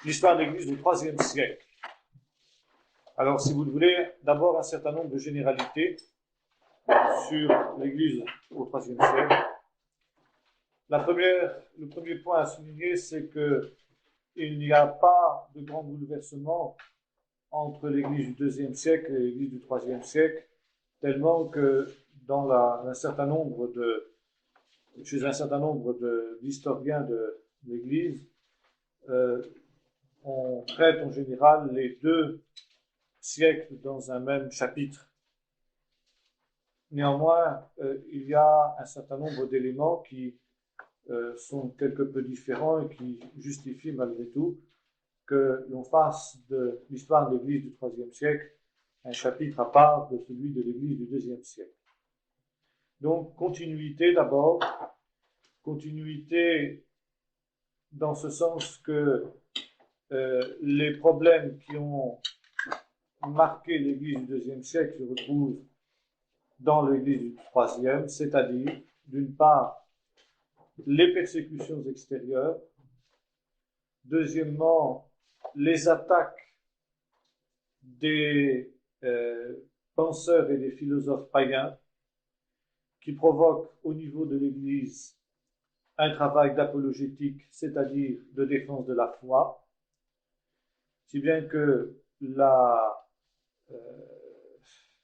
l'histoire de l'Église du IIIe siècle. Alors, si vous le voulez, d'abord un certain nombre de généralités sur l'Église au IIIe siècle. Le premier point à souligner, c'est qu'il n'y a pas de grand bouleversement entre l'Église du IIe siècle et l'Église du IIIe siècle, tellement que chez un certain nombre d'historiens de l'Église, on traite en général les deux siècles dans un même chapitre. Néanmoins, il y a un certain nombre d'éléments qui sont quelque peu différents et qui justifient malgré tout que l'on fasse de l'histoire de l'Église du IIIe siècle un chapitre à part de celui de l'Église du IIe siècle. Donc, continuité d'abord, continuité dans ce sens que les problèmes qui ont marqué l'Église du IIe siècle se retrouvent dans l'Église du IIIe, c'est-à-dire, d'une part, les persécutions extérieures, deuxièmement, les attaques des penseurs et des philosophes païens qui provoquent au niveau de l'Église un travail d'apologétique, c'est-à-dire de défense de la foi, si bien que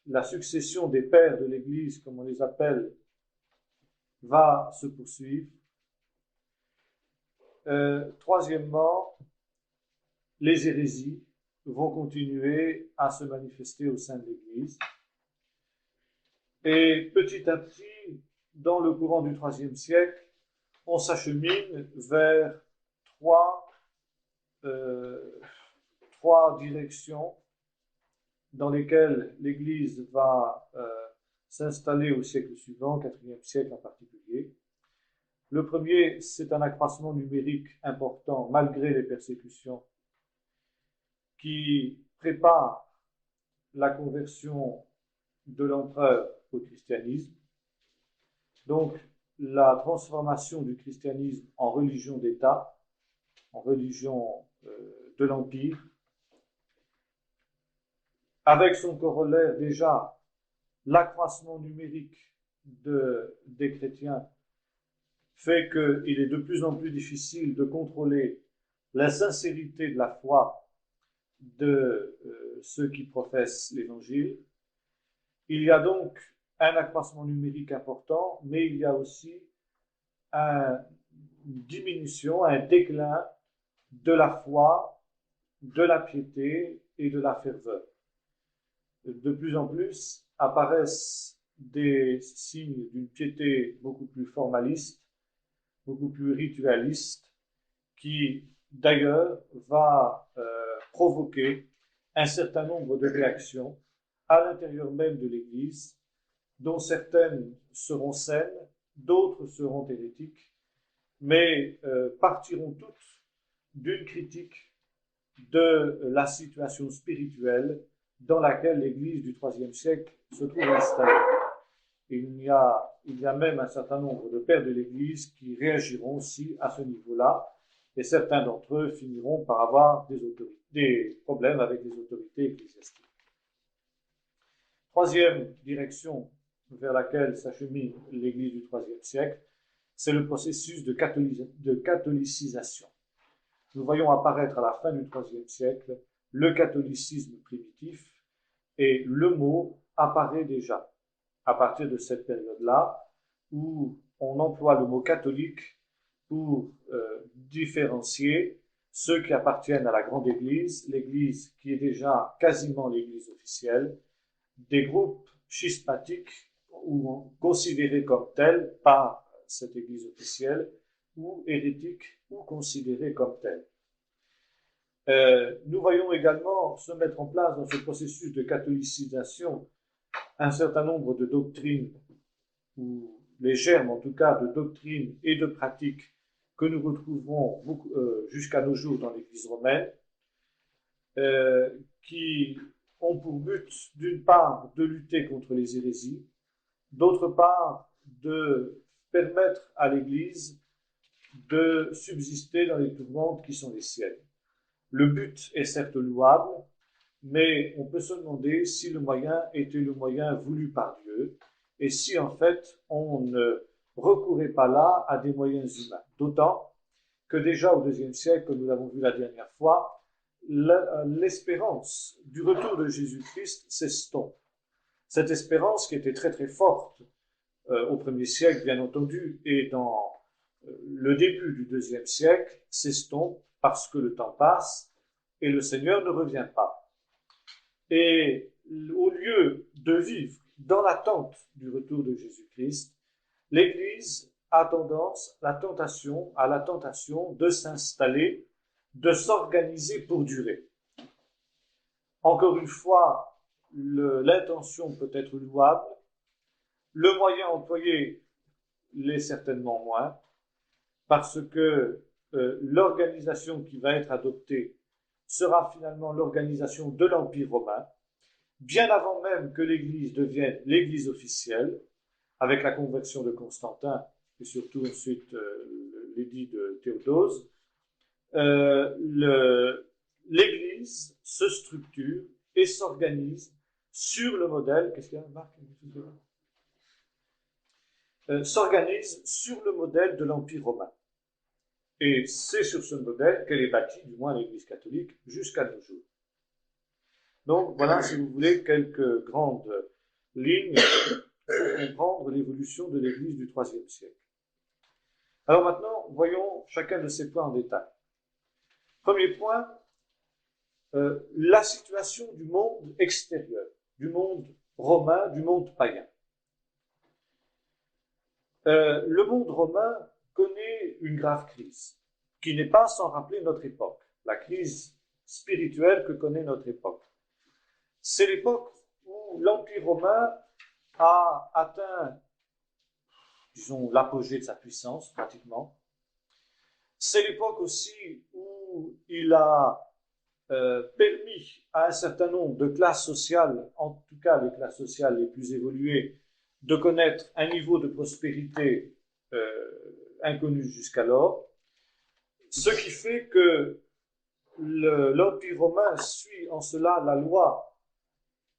la succession des pères de l'Église, comme on les appelle, va se poursuivre. Troisièmement, les hérésies vont continuer à se manifester au sein de l'Église. Et petit à petit, dans le courant du IIIe siècle, on s'achemine vers trois directions dans lesquelles l'Église va s'installer au siècle suivant, IVe siècle en particulier. Le premier, c'est un accroissement numérique important malgré les persécutions qui prépare la conversion de l'empereur au christianisme. Donc, la transformation du christianisme en religion d'État, en religion de l'Empire, avec son corollaire déjà l'accroissement numérique des chrétiens fait qu'il est de plus en plus difficile de contrôler la sincérité de la foi de ceux qui professent l'Évangile. Il y a donc un accroissement numérique important, mais il y a aussi une diminution, un déclin de la foi, de la piété et de la ferveur. De plus en plus apparaissent des signes d'une piété beaucoup plus formaliste, beaucoup plus ritualiste, qui d'ailleurs va provoquer un certain nombre de réactions à l'intérieur même de l'Église, dont certaines seront saines, d'autres seront hérétiques, mais partiront toutes d'une critique de la situation spirituelle dans laquelle l'Église du IIIe siècle se trouve installée. Il y a même un certain nombre de pères de l'Église qui réagiront aussi à ce niveau-là, et certains d'entre eux finiront par avoir des problèmes avec les autorités ecclésiastiques. Troisième direction vers laquelle s'achemine l'Église du IIIe siècle, c'est le processus de catholicisation. Nous voyons apparaître à la fin du IIIe siècle le catholicisme primitif, et le mot apparaît déjà à partir de cette période-là, où on emploie le mot catholique pour différencier ceux qui appartiennent à la grande Église, l'Église qui est déjà quasiment l'Église officielle, des groupes schismatiques ou considérés comme tels par cette Église officielle, ou hérétiques ou considérés comme tels. Nous voyons également se mettre en place dans ce processus de catholicisation un certain nombre de doctrines, ou les germes en tout cas de doctrines et de pratiques que nous retrouverons jusqu'à nos jours dans l'Église romaine, qui ont pour but d'une part de lutter contre les hérésies, d'autre part de permettre à l'Église de subsister dans les tourmentes qui sont les siennes. Le but est certes louable, mais on peut se demander si le moyen était le moyen voulu par Dieu, et si en fait on ne recourait pas là à des moyens humains. D'autant que déjà au IIe siècle, comme nous l'avons vu la dernière fois, l'espérance du retour de Jésus-Christ s'estompe. Cette espérance qui était très très forte au 1er siècle, bien entendu, et dans le début du 2e siècle, s'estompe parce que le temps passe et le Seigneur ne revient pas. Et au lieu de vivre dans l'attente du retour de Jésus-Christ, l'Église a tendance à la tentation de s'installer, de s'organiser pour durer. Encore une fois, l'intention peut être louable, le moyen employé l'est certainement moins, parce que l'organisation qui va être adoptée sera finalement l'organisation de l'Empire romain, bien avant même que l'Église devienne l'Église officielle, avec la conversion de Constantin et surtout ensuite l'édit de Théodose, l'Église se structure et s'organise sur le modèle, qu'est-ce qu'il y a, Marc? S'organise sur le modèle de l'Empire romain. Et c'est sur ce modèle qu'elle est bâtie, du moins l'Église catholique, jusqu'à nos jours. Donc voilà, si vous voulez, quelques grandes lignes pour comprendre l'évolution de l'Église du IIIe siècle. Alors maintenant, voyons chacun de ces points en détail. Premier point, la situation du monde extérieur, du monde romain, du monde païen. Le monde romain connaît une grave crise, qui n'est pas sans rappeler notre époque, la crise spirituelle que connaît notre époque. C'est l'époque où l'Empire romain a atteint, disons, l'apogée de sa puissance, pratiquement. C'est l'époque aussi où il a permis à un certain nombre de classes sociales, en tout cas les classes sociales les plus évoluées, de connaître un niveau de prospérité inconnu jusqu'alors, ce qui fait que l'Empire romain suit en cela la loi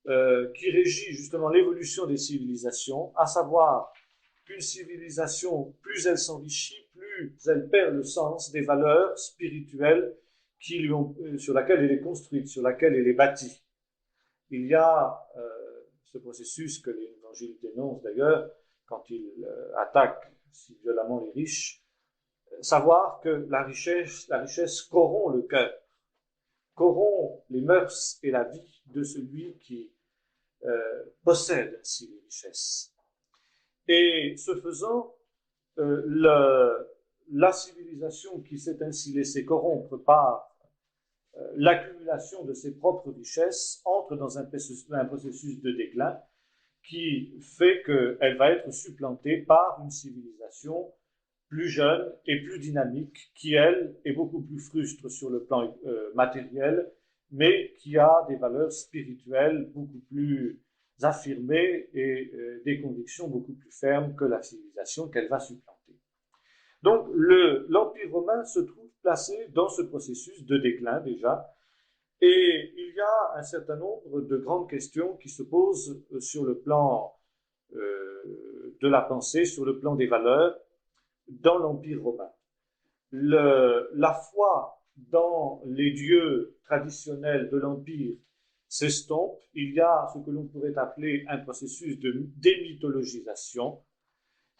qui régit justement l'évolution des civilisations, à savoir qu'une civilisation, plus elle s'enrichit, plus elle perd le sens des valeurs spirituelles sur laquelle elle est construite, sur laquelle elle est bâtie. Il y a ce processus que l'Évangile dénonce d'ailleurs quand il attaque si violemment les riches, savoir que la richesse corrompt le cœur, corrompt les mœurs et la vie de celui qui possède ainsi les richesses. Et ce faisant, la civilisation qui s'est ainsi laissée corrompre par l'accumulation de ses propres richesses entre dans un processus de déclin qui fait qu'elle va être supplantée par une civilisation plus jeune et plus dynamique, qui, elle, est beaucoup plus frustre sur le plan matériel, mais qui a des valeurs spirituelles beaucoup plus affirmées et des convictions beaucoup plus fermes que la civilisation qu'elle va supplanter. Donc, l'Empire romain se trouve placé dans ce processus de déclin déjà, et il y a un certain nombre de grandes questions qui se posent sur le plan de la pensée, sur le plan des valeurs, dans l'Empire romain. La foi dans les dieux traditionnels de l'Empire s'estompe. Il y a ce que l'on pourrait appeler un processus de démythologisation.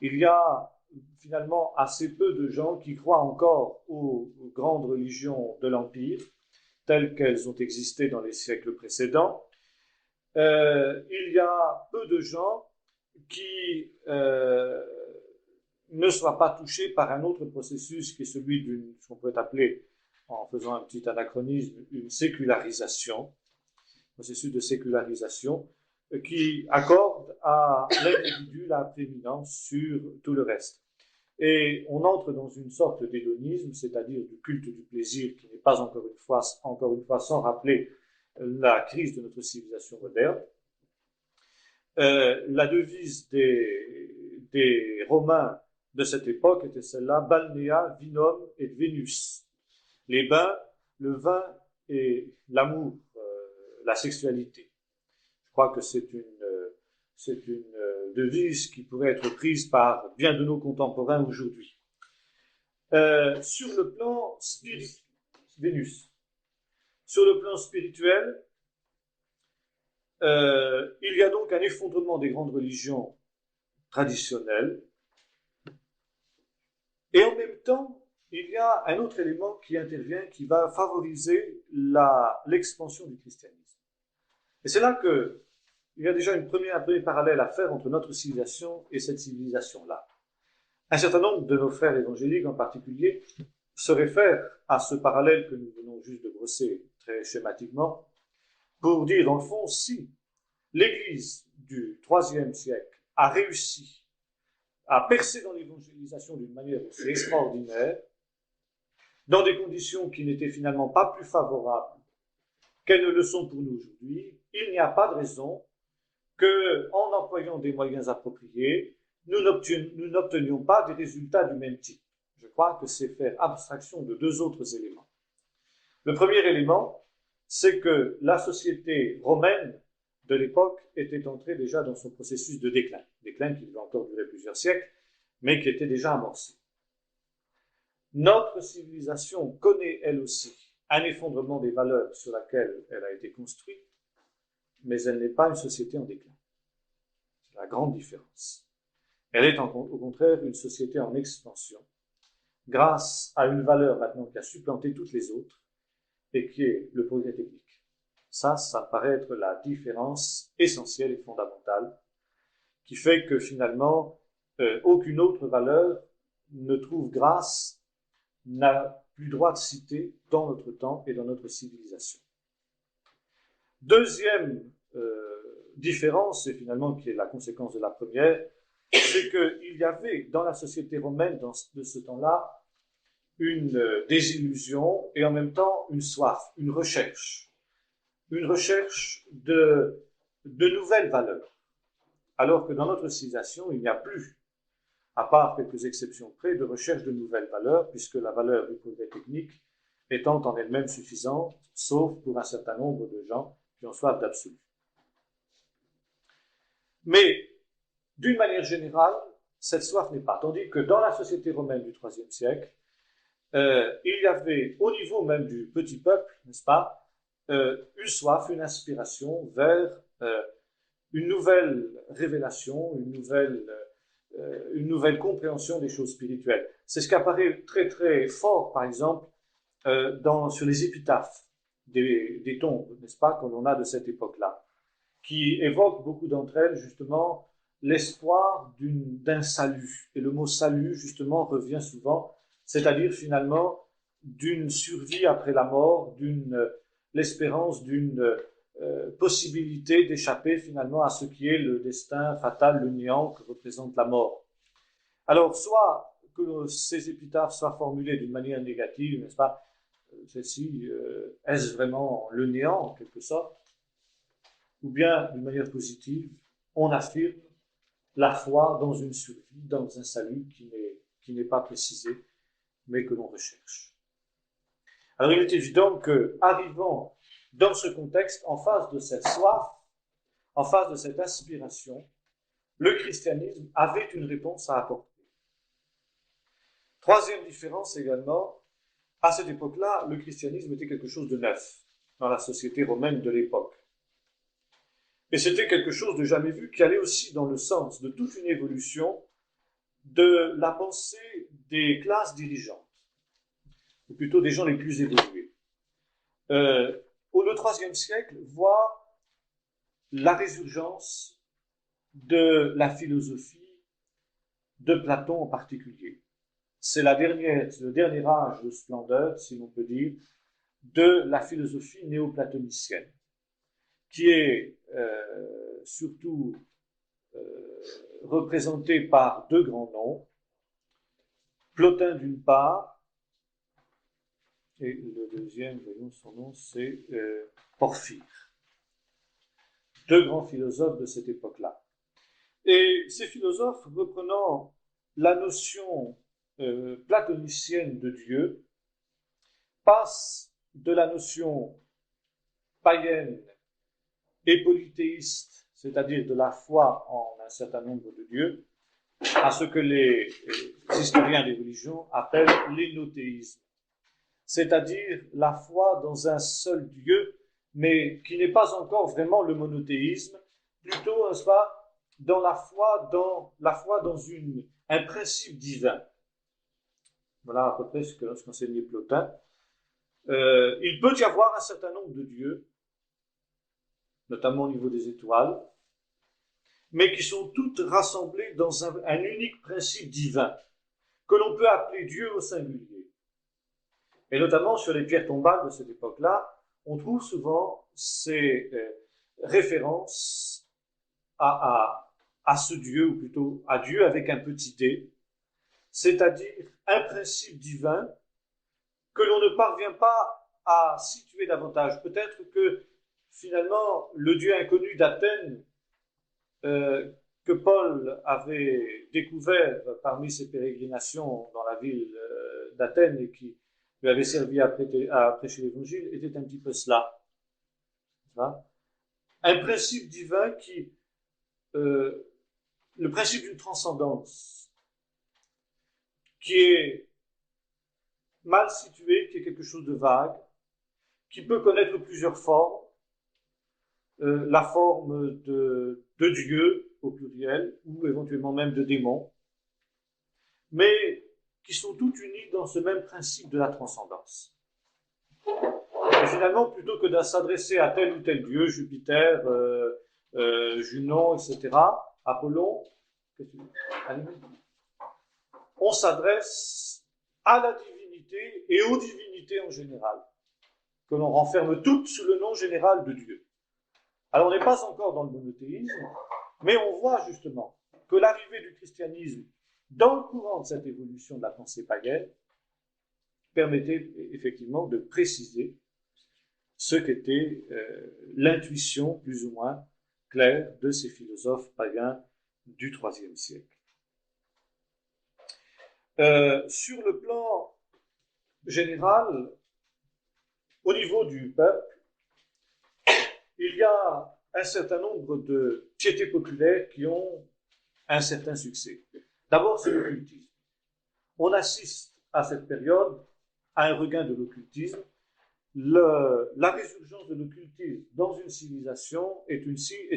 Il y a finalement assez peu de gens qui croient encore aux grandes religions de l'Empire, telles qu'elles ont existé dans les siècles précédents. Il y a peu de gens qui ne soient pas touchés par un autre processus qui est celui ce qu'on pourrait appeler, en faisant un petit anachronisme, une sécularisation, processus de sécularisation, qui accorde à l'individu la prééminence sur tout le reste. Et on entre dans une sorte d'hédonisme, c'est-à-dire du culte du plaisir qui n'est pas encore une fois sans rappeler la crise de notre civilisation moderne. La devise des Romains de cette époque était celle-là, balnea, vinum et Venus. Les bains, le vin et l'amour, la sexualité. Je crois que c'est une devise qui pourrait être prise par bien de nos contemporains aujourd'hui. Sur le plan spirituel, Vénus. Sur le plan spirituel, il y a donc un effondrement des grandes religions traditionnelles, et en même temps, il y a un autre élément qui intervient, qui va favoriser l'expansion du christianisme. Et c'est là qu'il y a déjà un premier parallèle à faire entre notre civilisation et cette civilisation-là. Un certain nombre de nos frères évangéliques en particulier se réfèrent à ce parallèle que nous venons juste de brosser très schématiquement pour dire, dans le fond, si l'Église du IIIe siècle a réussi à percer dans l'évangélisation d'une manière aussi extraordinaire, dans des conditions qui n'étaient finalement pas plus favorables qu'elles ne le sont pour nous aujourd'hui, il n'y a pas de raison qu'en employant des moyens appropriés, nous n'obtenions pas des résultats du même type. Je crois que c'est faire abstraction de deux autres éléments. Le premier élément, c'est que la société romaine de l'époque était entrée déjà dans son processus de déclin qui devait encore durer plusieurs siècles, mais qui était déjà amorcé. Notre civilisation connaît elle aussi un effondrement des valeurs sur lesquelles elle a été construite, mais elle n'est pas une société en déclin. C'est la grande différence. Elle est au contraire une société en expansion, grâce à une valeur maintenant qui a supplanté toutes les autres, et qui est le progrès technique. Ça paraît être la différence essentielle et fondamentale, qui fait que finalement, aucune autre valeur ne trouve grâce, n'a plus droit de citer dans notre temps et dans notre civilisation. Deuxième différence, et finalement qui est la conséquence de la première, c'est qu'il y avait dans la société romaine de ce temps-là une désillusion et en même temps une soif, une recherche de nouvelles valeurs. Alors que dans notre civilisation, il n'y a plus, à part quelques exceptions près, de recherche de nouvelles valeurs, puisque la valeur du progrès technique étant en elle-même suffisante, sauf pour un certain nombre de gens qui ont soif d'absolu. Mais, d'une manière générale, cette soif n'est pas. Tandis que dans la société romaine du IIIe siècle, il y avait, au niveau même du petit peuple, n'est-ce pas, une soif, une inspiration vers une nouvelle révélation, une nouvelle compréhension des choses spirituelles. C'est ce qui apparaît très très fort, par exemple, sur les épitaphes des tombes, n'est-ce pas, que l'on a de cette époque-là, qui évoquent beaucoup d'entre elles, justement, l'espoir d'un salut. Et le mot salut, justement, revient souvent, c'est-à-dire finalement d'une survie après la mort, l'espérance d'une possibilité d'échapper finalement à ce qui est le destin fatal, le néant que représente la mort. Alors, soit que ces épitaphes soient formulées d'une manière négative, n'est-ce pas, celle-ci, est-ce vraiment le néant en quelque sorte, ou bien d'une manière positive, on affirme la foi dans une survie, dans un salut qui n'est pas précisé, mais que l'on recherche. Alors il est évident que, arrivant dans ce contexte, en face de cette soif, en face de cette aspiration, le christianisme avait une réponse à apporter. Troisième différence également, à cette époque-là, le christianisme était quelque chose de neuf dans la société romaine de l'époque. Et c'était quelque chose de jamais vu qui allait aussi dans le sens de toute une évolution de la pensée des classes dirigeantes, ou plutôt des gens les plus évolués. Le IIIe siècle voit la résurgence de la philosophie de Platon en particulier. C'est le dernier âge de splendeur, si l'on peut dire, de la philosophie néoplatonicienne, qui est surtout représentée par deux grands noms, Plotin d'une part, et le deuxième, voyons son nom, c'est Porphyre. Deux grands philosophes de cette époque-là. Et ces philosophes, reprenant la notion platonicienne de Dieu, passent de la notion païenne et polythéiste, c'est-à-dire de la foi en un certain nombre de dieux, à ce que les historiens des religions appellent l'énothéisme, c'est-à-dire la foi dans un seul Dieu, mais qui n'est pas encore vraiment le monothéisme, plutôt, n'est-ce pas, dans la foi dans un principe divin. Voilà à peu près ce qu'enseignait Plotin. Il peut y avoir un certain nombre de dieux, notamment au niveau des étoiles, mais qui sont toutes rassemblées dans un unique principe divin, que l'on peut appeler Dieu au singulier. Et notamment sur les pierres tombales de cette époque-là, on trouve souvent ces références à ce Dieu, ou plutôt à Dieu avec un petit d, c'est-à-dire un principe divin que l'on ne parvient pas à situer davantage. Peut-être que finalement le Dieu inconnu d'Athènes, que Paul avait découvert parmi ses pérégrinations dans la ville d'Athènes et qui lui avait servi à prêcher l'évangile, était un petit peu cela. Un principe divin qui, le principe d'une transcendance, qui est mal situé, qui est quelque chose de vague, qui peut connaître plusieurs formes, la forme de Dieu au pluriel, ou éventuellement même de démons, mais qui sont toutes unies dans ce même principe de la transcendance. Et finalement, plutôt que de s'adresser à tel ou tel dieu, Jupiter, Junon, etc., Apollon, on s'adresse à la divinité et aux divinités en général, que l'on renferme toutes sous le nom général de Dieu. Alors on n'est pas encore dans le monothéisme, mais on voit justement que l'arrivée du christianisme dans le courant de cette évolution de la pensée païenne permettait effectivement de préciser ce qu'était l'intuition plus ou moins claire de ces philosophes païens du IIIe siècle. Sur le plan général, au niveau du peuple, il y a un certain nombre de piétés populaires qui ont un certain succès. D'abord, c'est l'occultisme. On assiste à cette période à un regain de l'occultisme. La résurgence de l'occultisme dans une civilisation est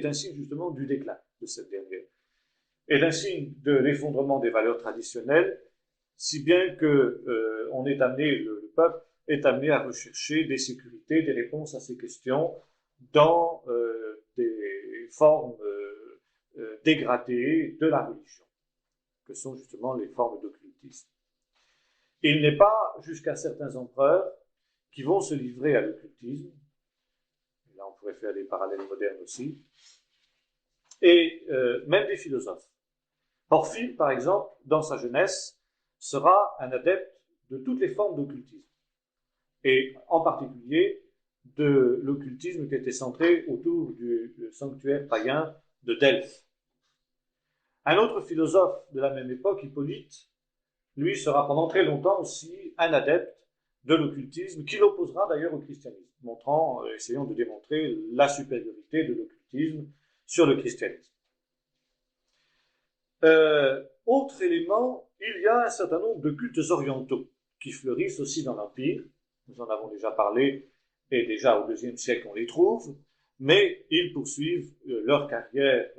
un signe justement du déclin de cette dernière, est un signe de l'effondrement des valeurs traditionnelles, si bien que le peuple est amené à rechercher des sécurités, des réponses à ces questions dans des formes dégradées de la religion, que sont justement les formes d'occultisme. Il n'est pas jusqu'à certains empereurs qui vont se livrer à l'occultisme, là on pourrait faire des parallèles modernes aussi, et même des philosophes. Porphyre, par exemple, dans sa jeunesse, sera un adepte de toutes les formes d'occultisme, et en particulier de l'occultisme qui était centré autour du sanctuaire païen de Delphes. Un autre philosophe de la même époque, Hippolyte, lui sera pendant très longtemps aussi un adepte de l'occultisme, qui l'opposera d'ailleurs au christianisme, essayant de démontrer la supériorité de l'occultisme sur le christianisme. Autre élément, il y a un certain nombre de cultes orientaux qui fleurissent aussi dans l'Empire. Nous en avons déjà parlé, et déjà au IIe siècle on les trouve, mais ils poursuivent leur carrière,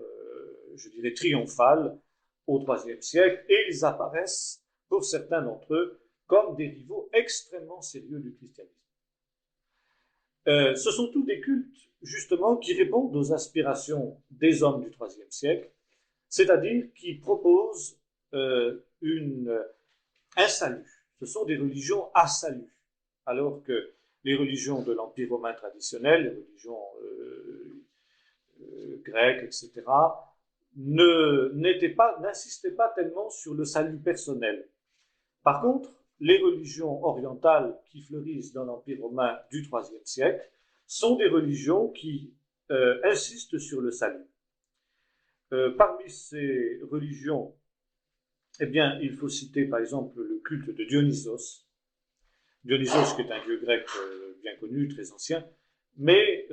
je dirais, triomphale au IIIe siècle, et ils apparaissent, pour certains d'entre eux, comme des rivaux extrêmement sérieux du christianisme. Ce sont tous des cultes, justement, qui répondent aux aspirations des hommes du IIIe siècle, c'est-à-dire qui proposent un salut. Ce sont des religions à salut, alors que les religions de l'Empire romain traditionnel, les religions grecques, etc., n'insistaient pas tellement sur le salut personnel. Par contre, les religions orientales qui fleurissent dans l'Empire romain du IIIe siècle sont des religions qui insistent sur le salut. Parmi ces religions, eh bien, il faut citer par exemple le culte de Dionysos. Dionysos, qui est un dieu grec bien connu, très ancien, mais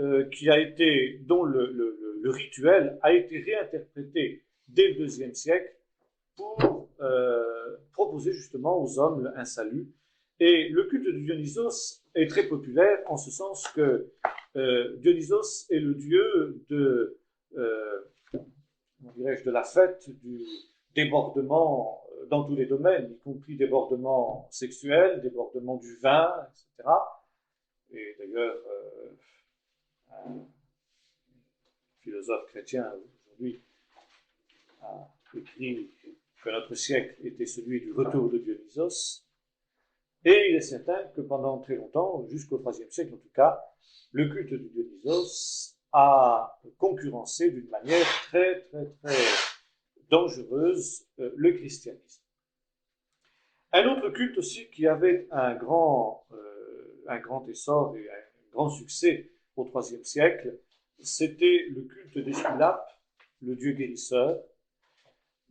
dont le rituel a été réinterprété dès le IIe siècle pour proposer justement aux hommes un salut. Et le culte de Dionysos est très populaire en ce sens que Dionysos est le dieu de la fête, du débordement dans tous les domaines, y compris débordement sexuel, débordement du vin, etc. Et d'ailleurs, un philosophe chrétien aujourd'hui a écrit que notre siècle était celui du retour de Dionysos. Et il est certain que pendant très longtemps, jusqu'au IIIe siècle en tout cas, le culte de Dionysos a concurrencé d'une manière très, très, très dangereuse le christianisme. Un autre culte aussi qui avait un grand essor et un grand succès au IIIe siècle, c'était le culte d'Esculape, le dieu guérisseur,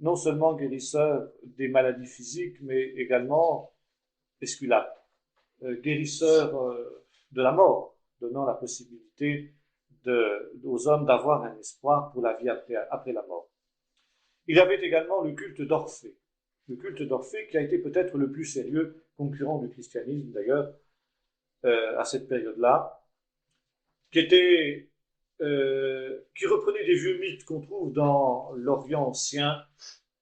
non seulement guérisseur des maladies physiques, mais également Esculape, guérisseur de la mort, donnant la possibilité aux hommes d'avoir un espoir pour la vie après la mort. Il y avait également le culte d'Orphée. Le culte d'Orphée qui a été peut-être le plus sérieux concurrent du christianisme d'ailleurs à cette période-là, qui reprenait des vieux mythes qu'on trouve dans l'Orient ancien.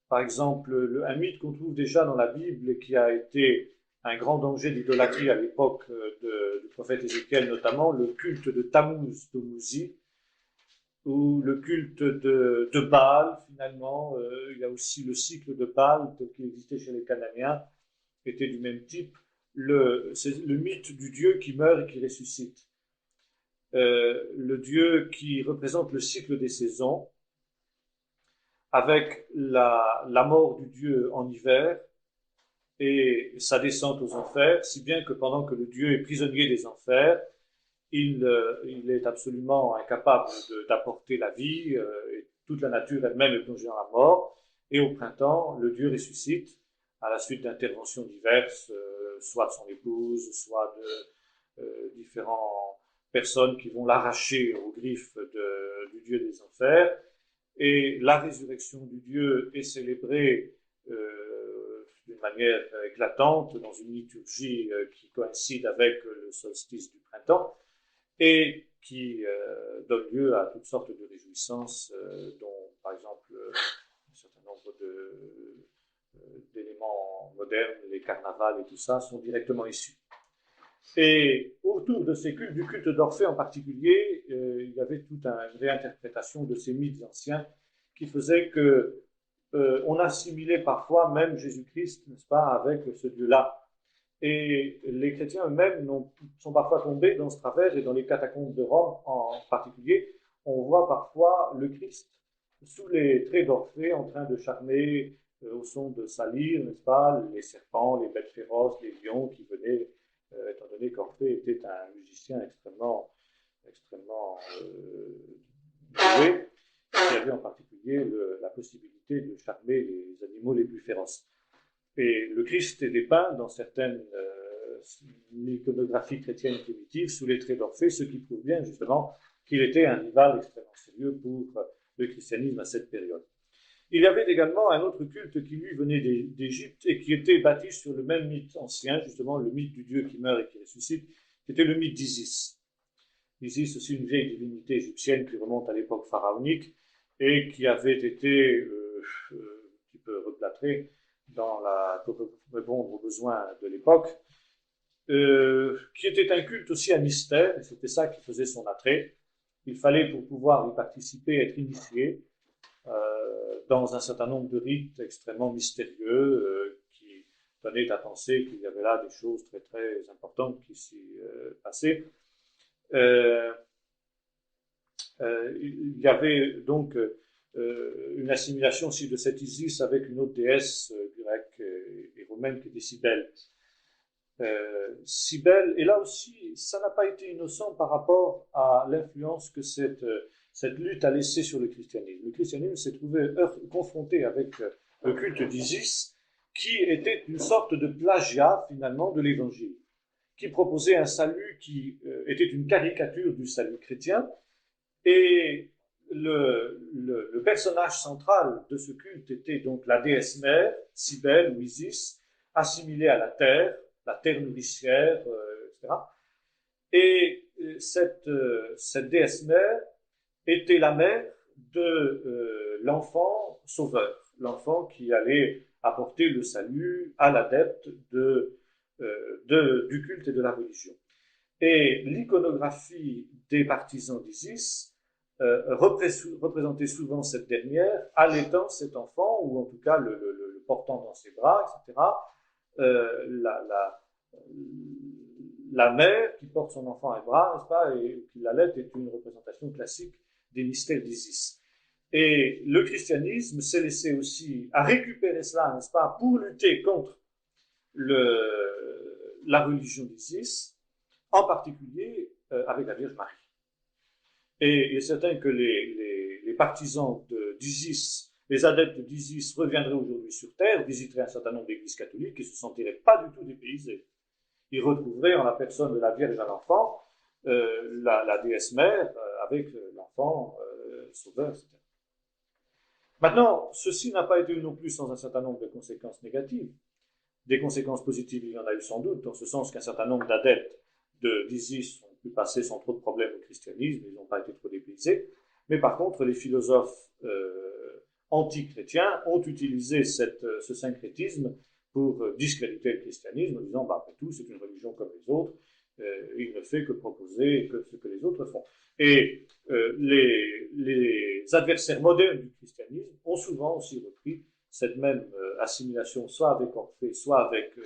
Par exemple, un mythe qu'on trouve déjà dans la Bible et qui a été un grand danger d'idolâtrie à l'époque du prophète Ézéchiel, notamment le culte de Tammuz, Tomuzi, ou le culte de Baal, finalement. Il y a aussi le cycle de Baal tel qu'il existait chez les Cananéens, qui était du même type. C'est le mythe du Dieu qui meurt et qui ressuscite. Le Dieu qui représente le cycle des saisons, avec la mort du Dieu en hiver et sa descente aux enfers, si bien que pendant que le Dieu est prisonnier des enfers, il est absolument incapable d'apporter la vie, et toute la nature elle-même est plongée dans la mort, et au printemps, le Dieu ressuscite à la suite d'interventions diverses, soit de son épouse, soit de différentes personnes qui vont l'arracher aux griffes du Dieu des enfers, et la résurrection du Dieu est célébrée d'une manière éclatante dans une liturgie qui coïncide avec le solstice du printemps et qui donne lieu à toutes sortes de réjouissances dont par exemple un certain nombre d'éléments modernes, les carnavals et tout ça sont directement issus. Et autour de ces cultes, du culte d'Orphée en particulier, il y avait toute une réinterprétation de ces mythes anciens qui faisait que on assimilait parfois même Jésus-Christ, n'est-ce pas, avec ce Dieu-là. Et les chrétiens eux-mêmes sont parfois tombés dans ce travers, et dans les catacombes de Rome en particulier, on voit parfois le Christ sous les traits d'Orphée en train de charmer au son de sa lyre, n'est-ce pas, les serpents, les bêtes féroces, les lions qui venaient, étant donné qu'Orphée était un musicien extrêmement doué, qui avait en particulier la possibilité de charmer les animaux les plus féroces. Et le Christ est dépeint dans certaines iconographies chrétiennes primitives sous les traits d'Orphée, ce qui prouve bien justement qu'il était un rival extrêmement sérieux pour le christianisme à cette période. Il y avait également un autre culte qui lui venait d'Égypte et qui était bâti sur le même mythe ancien, justement le mythe du Dieu qui meurt et qui ressuscite, qui était le mythe d'Isis. Isis, aussi une vieille divinité égyptienne qui remonte à l'époque pharaonique et qui avait été un petit peu replâtrée pour répondre aux besoins de l'époque, qui était un culte aussi à mystère, et c'était ça qui faisait son attrait. Il fallait, pour pouvoir y participer, être initié dans un certain nombre de rites extrêmement mystérieux qui donnaient à penser qu'il y avait là des choses très très importantes qui s'y passaient. Il y avait donc une assimilation aussi de cette Isis avec une autre déesse grecque et romaine qui était Cybèle. Cybèle, et là aussi, ça n'a pas été innocent par rapport à l'influence que cette lutte a laissée sur le christianisme. Le christianisme s'est trouvé confronté avec le culte d'Isis, qui était une sorte de plagiat finalement de l'évangile, qui proposait un salut qui était une caricature du salut chrétien. Et le personnage central de ce culte était donc la déesse mère, Cybèle ou Isis, assimilée à la terre nourricière, etc. Et cette déesse mère était la mère de l'enfant sauveur, l'enfant qui allait apporter le salut à l'adepte du culte et de la religion. Et l'iconographie des partisans d'Isis représentait souvent cette dernière, allaitant cet enfant, ou en tout cas le portant dans ses bras, etc. La mère qui porte son enfant à bras, n'est-ce pas, et qui l'allaite est une représentation classique des mystères d'Isis. Et le christianisme s'est laissé aussi à récupérer cela, n'est-ce pas, pour lutter contre la religion d'Isis, en particulier avec la Vierge Marie. Et il est certain que les partisans d'Isis, les adeptes d'Isis reviendraient aujourd'hui sur Terre, visiteraient un certain nombre d'églises catholiques et ne se sentiraient pas du tout dépaysés. Ils retrouveraient en la personne de la Vierge à l'enfant la déesse mère avec l'enfant sauveur, etc. Maintenant, ceci n'a pas été non plus sans un certain nombre de conséquences négatives. Des conséquences positives, il y en a eu sans doute, dans ce sens qu'un certain nombre d'adeptes d'Isis ont pu passer sans trop de problèmes au christianisme, ils n'ont pas été trop dépaysés. Mais par contre, les philosophes anti-chrétiens ont utilisé ce syncrétisme pour discréditer le christianisme en disant, après tout, c'est une religion comme les autres, il ne fait que proposer ce que les autres font. Et les adversaires modernes du christianisme ont souvent aussi repris cette même assimilation, soit avec Orphée, soit avec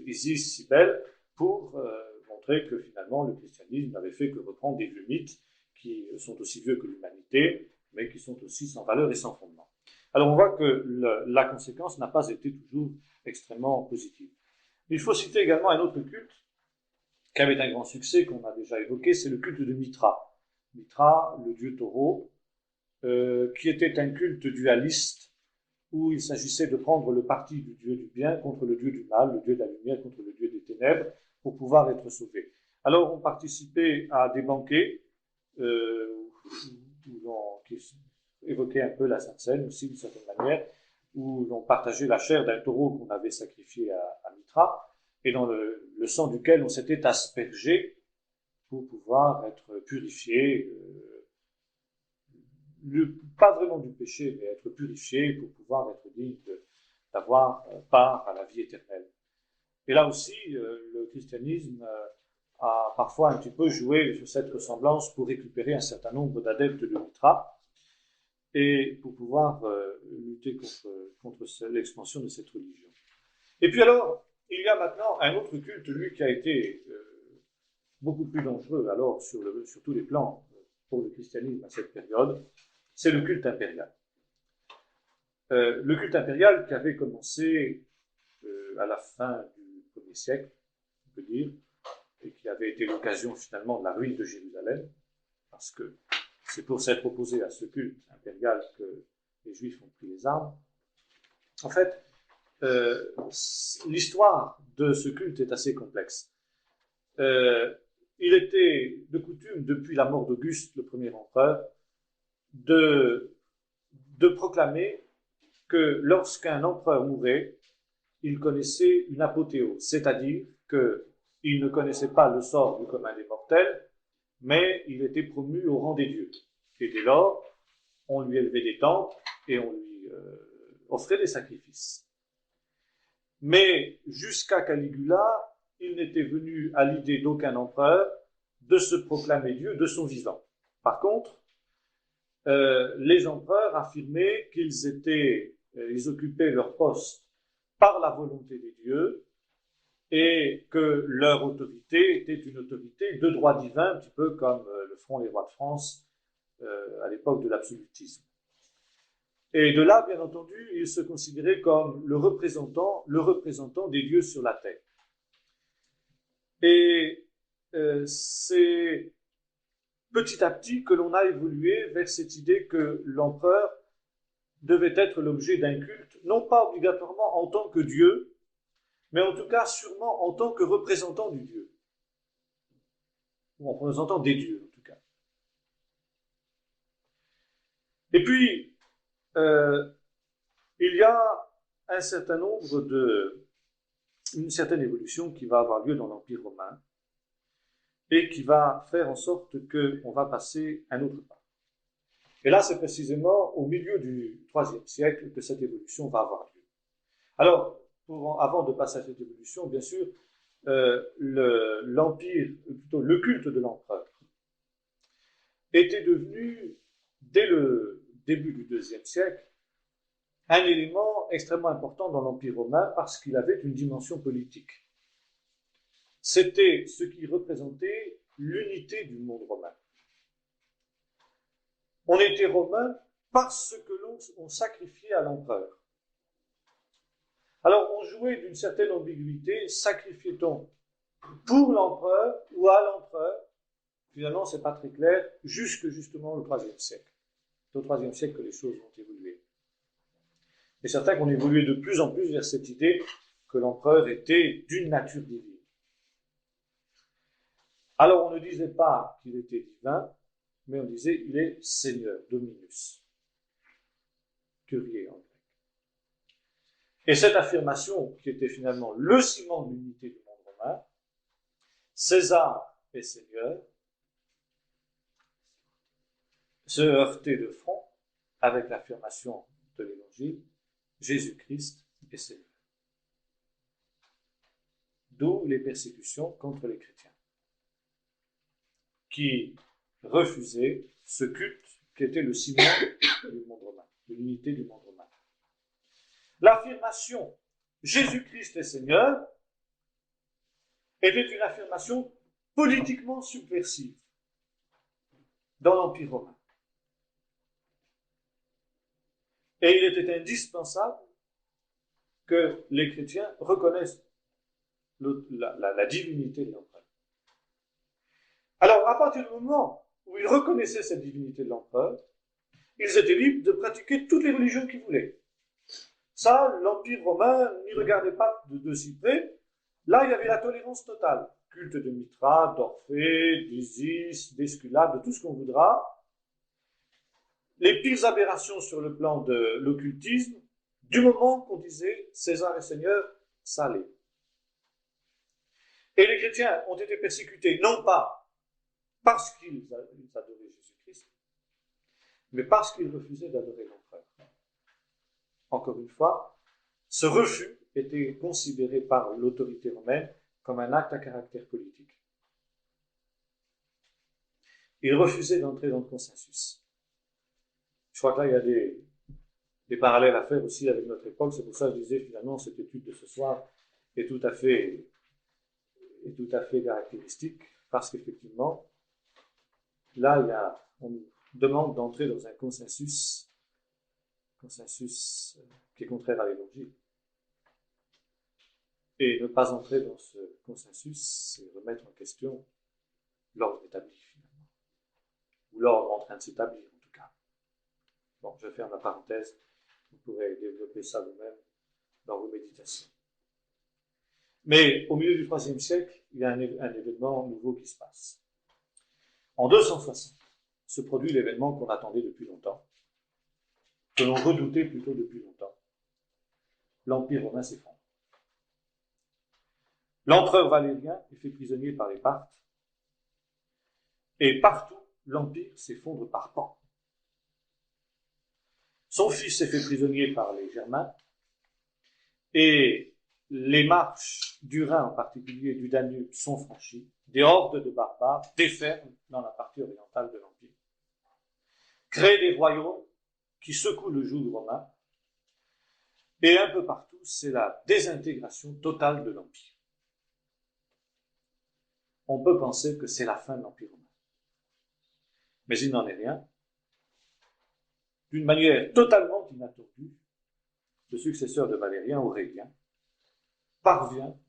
Isis, Cybèle, pour montrer que finalement le christianisme n'avait fait que reprendre des vieux mythes qui sont aussi vieux que l'humanité, mais qui sont aussi sans valeur et sans fondement. Alors on voit que la conséquence n'a pas été toujours extrêmement positive. Il faut citer également un autre culte qui avait un grand succès, qu'on a déjà évoqué, c'est le culte de Mitra. Mitra, le dieu taureau, qui était un culte dualiste, où il s'agissait de prendre le parti du dieu du bien contre le dieu du mal, le dieu de la lumière contre le dieu des ténèbres, pour pouvoir être sauvé. Alors on participait à des banquets, qui évoquaient un peu la Sainte Seine aussi, d'une certaine manière, où l'on partageait la chair d'un taureau qu'on avait sacrifié à Mitra, et dans le sang duquel on s'était aspergé pour pouvoir être purifié, pas vraiment du péché, mais être purifié pour pouvoir être digne d'avoir part à la vie éternelle. Et là aussi, le christianisme a parfois un petit peu joué sur cette ressemblance pour récupérer un certain nombre d'adeptes de Mitra et pour pouvoir lutter contre l'expansion de cette religion. Et puis alors, il y a maintenant un autre culte, lui, qui a été beaucoup plus dangereux alors sur tous les plans pour le christianisme à cette période, c'est le culte impérial. Le culte impérial qui avait commencé à la fin du 1er siècle, on peut dire, et qui avait été l'occasion finalement de la ruine de Jérusalem, parce que c'est pour s'être opposé à ce culte impérial que les Juifs ont pris les armes. En fait, l'histoire de ce culte est assez complexe. Il était de coutume, depuis la mort d'Auguste, le premier empereur, de proclamer que lorsqu'un empereur mourait, il connaissait une apothéose, c'est-à-dire qu'il ne connaissait pas le sort du commun des mortels, mais il était promu au rang des dieux. Et dès lors, on lui élevait des temples et on lui offrait des sacrifices. Mais jusqu'à Caligula, il n'était venu à l'idée d'aucun empereur de se proclamer Dieu de son vivant. Par contre, les empereurs affirmaient qu'ils occupaient leur poste par la volonté des dieux et que leur autorité était une autorité de droit divin, un petit peu comme le feront les rois de France à l'époque de l'absolutisme. Et de là, bien entendu, ils se considéraient comme le représentant des dieux sur la terre. Et c'est petit à petit que l'on a évolué vers cette idée que l'empereur devait être l'objet d'un culte, non pas obligatoirement en tant que Dieu, mais en tout cas sûrement en tant que représentant du Dieu, ou en représentant des dieux en tout cas. Et puis, il y a un certain nombre une certaine évolution qui va avoir lieu dans l'Empire romain et qui va faire en sorte qu'on va passer un autre pas. Et là, c'est précisément au milieu du IIIe siècle que cette évolution va avoir lieu. Alors, avant de passer à cette évolution, bien sûr, l'empire, plutôt le culte de l'empereur, était devenu, dès le début du IIe siècle, un élément extrêmement important dans l'Empire romain parce qu'il avait une dimension politique. C'était ce qui représentait l'unité du monde romain. On était romain parce que l'on sacrifiait à l'empereur. Alors on jouait d'une certaine ambiguïté, sacrifiait-on pour l'empereur ou à l'empereur? Finalement, c'est pas très clair, jusque justement le IIIe siècle. C'est au IIIe siècle que les choses vont évoluer. Et certains qu'on évoluait de plus en plus vers cette idée que l'empereur était d'une nature divine. Alors on ne disait pas qu'il était divin, mais on disait il est Seigneur, Dominus, Kyrie en grec. Et cette affirmation, qui était finalement le ciment de l'unité du monde romain, César est Seigneur, se heurtait de front avec l'affirmation de l'Évangile, Jésus-Christ est Seigneur. D'où les persécutions contre les chrétiens, qui refusaient ce culte qui était le ciment du monde romain, de l'unité du monde romain. L'affirmation Jésus-Christ est Seigneur était une affirmation politiquement subversive dans l'Empire romain. Et il était indispensable que les chrétiens reconnaissent la divinité de l'empereur. Alors, à partir du moment où ils reconnaissaient cette divinité de l'empereur, ils étaient libres de pratiquer toutes les religions qu'ils voulaient. Ça, l'Empire romain n'y regardait pas de si près. Là, il y avait la tolérance totale. Culte de Mithra, d'Orphée, d'Isis, d'Esculape, de tout ce qu'on voudra. Les pires aberrations sur le plan de l'occultisme, du moment qu'on disait César est Seigneur, ça allait. Et les chrétiens ont été persécutés, non pas parce qu'ils adoraient Jésus-Christ, mais parce qu'ils refusaient d'adorer l'empereur. Encore une fois, ce refus était considéré par l'autorité romaine comme un acte à caractère politique. Ils refusaient d'entrer dans le consensus. Je crois que là, il y a des parallèles à faire aussi avec notre époque. C'est pour ça que je disais finalement cette étude de ce soir est tout à fait caractéristique, parce qu'effectivement, là, on nous demande d'entrer dans un consensus qui est contraire à l'Évangile. Et ne pas entrer dans ce consensus, c'est remettre en question l'ordre établi, finalement. Ou l'ordre en train de s'établir, en tout cas. Bon, je ferme la parenthèse. Vous pourrez développer ça vous-même dans vos méditations. Mais au milieu du IIIe siècle, il y a un événement nouveau qui se passe. En 260, se produit l'événement qu'on attendait depuis longtemps, que l'on redoutait plutôt depuis longtemps. L'Empire romain s'effondre. L'empereur Valérien est fait prisonnier par les Parthes, et partout, l'Empire s'effondre par pans. Son fils est fait prisonnier par les Germains, et les marches du Rhin, en particulier du Danube, sont franchies. Des hordes de barbares déferlent dans la partie orientale de l'Empire, créent des royaumes qui secouent le joug romain, et un peu partout, c'est la désintégration totale de l'Empire. On peut penser que c'est la fin de l'Empire romain. Mais il n'en est rien. D'une manière totalement inattendue, le successeur de Valérien, Aurélien, parvient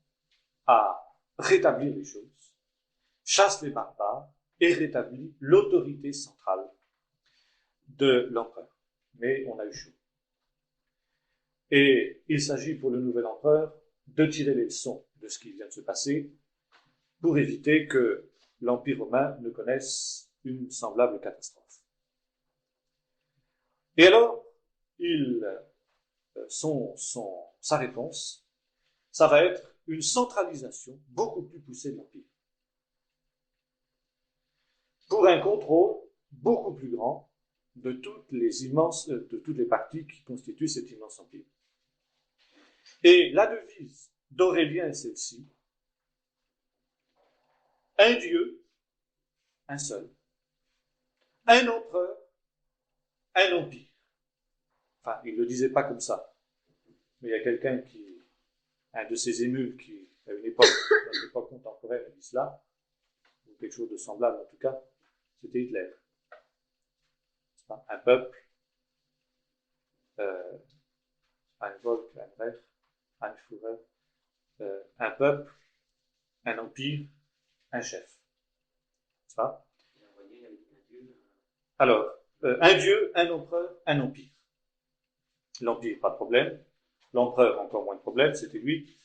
à rétablir les choses, chasse les barbares et rétablit l'autorité centrale de l'empereur. Mais on a eu chaud. Et il s'agit pour le nouvel empereur de tirer les leçons de ce qui vient de se passer pour éviter que l'Empire romain ne connaisse une semblable catastrophe. Et alors, sa réponse, ça va être une centralisation beaucoup plus poussée de l'Empire, pour un contrôle beaucoup plus grand de toutes les parties qui constituent cet immense empire. Et la devise d'Aurélien est celle-ci: un Dieu, un seul, un empereur, un empire. Enfin, il ne le disait pas comme ça, mais il y a quelqu'un un de ces émules qui, à une époque contemporaine, a dit cela, ou quelque chose de semblable en tout cas, c'était Hitler. Un peuple, un Volk, un Reich, un Führer, un peuple, un empire, un chef. Ça. Alors, un dieu, un empereur, un empire. L'empire, pas de problème. L'empereur, encore moins de problème, c'était lui.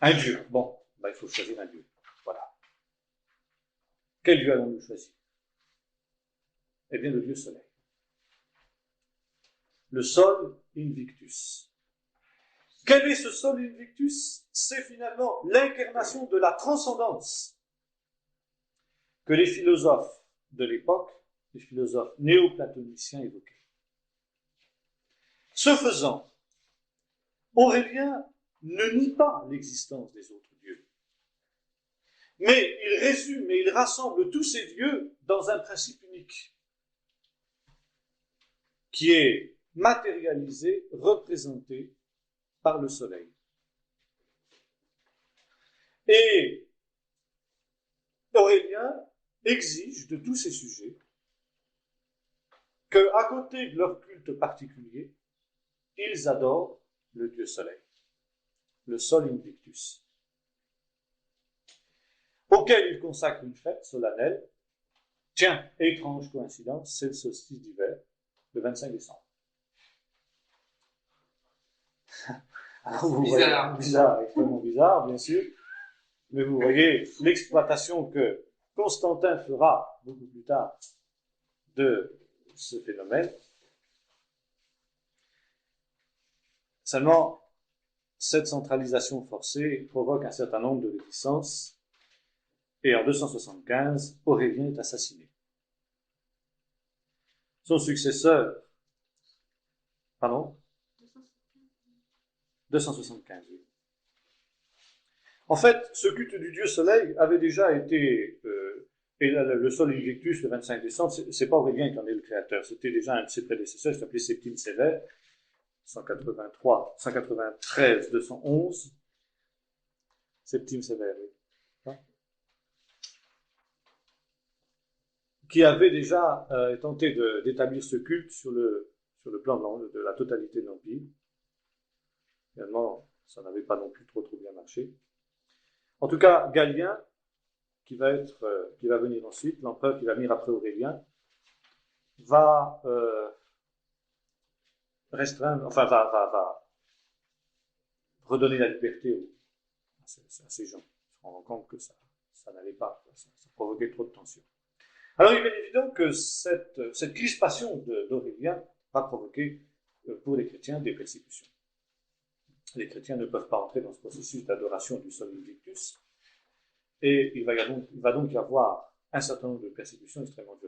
Un dieu. Bon, il faut choisir un dieu. Voilà. Quel dieu allons-nous choisir? Eh bien, le dieu soleil. Le sol invictus. Quel est ce sol invictus? C'est finalement l'incarnation de la transcendance que les philosophes de l'époque, les philosophes néoplatoniciens évoquaient. Ce faisant, Aurélien ne nie pas l'existence des autres dieux, mais il résume et il rassemble tous ces dieux dans un principe unique, qui est matérialisé, représenté par le soleil. Et Aurélien exige de tous ces sujets qu'à côté de leur culte particulier, ils adorent le dieu soleil, le sol invictus, auquel ils consacrent une fête solennelle. Tiens, étrange coïncidence, c'est le solstice d'hiver, le 25 décembre. Alors vous voyez, bizarre, extrêmement bizarre, bien sûr, mais vous voyez l'exploitation que Constantin fera beaucoup plus tard de ce phénomène. Seulement, cette centralisation forcée provoque un certain nombre de réticences, et en 275, Aurélien est assassiné. Son successeur, pardon 275, oui. En fait, ce culte du dieu soleil avait déjà été, et le sol invictus, le 25 décembre, c'est pas Aurélien qui en est le créateur, c'était déjà un de ses prédécesseurs, il s'appelait Septime Sévère, 193, 211, Septime Sévère, oui. Qui avait déjà tenté d'établir ce culte sur le plan de la totalité de l'Empire. Finalement, ça n'avait pas non plus trop bien marché. En tout cas, Galien, qui va venir ensuite, l'empereur qui va venir après Aurélien, va restreindre, enfin va redonner la liberté à ces gens. On se rend compte que ça n'allait pas, ça provoquait trop de tension. Alors il est bien évident que cette crispation d'Aurélien va provoquer pour les chrétiens des persécutions. Les chrétiens ne peuvent pas entrer dans ce processus d'adoration du sol invictus, et il va donc y avoir un certain nombre de persécutions extrêmement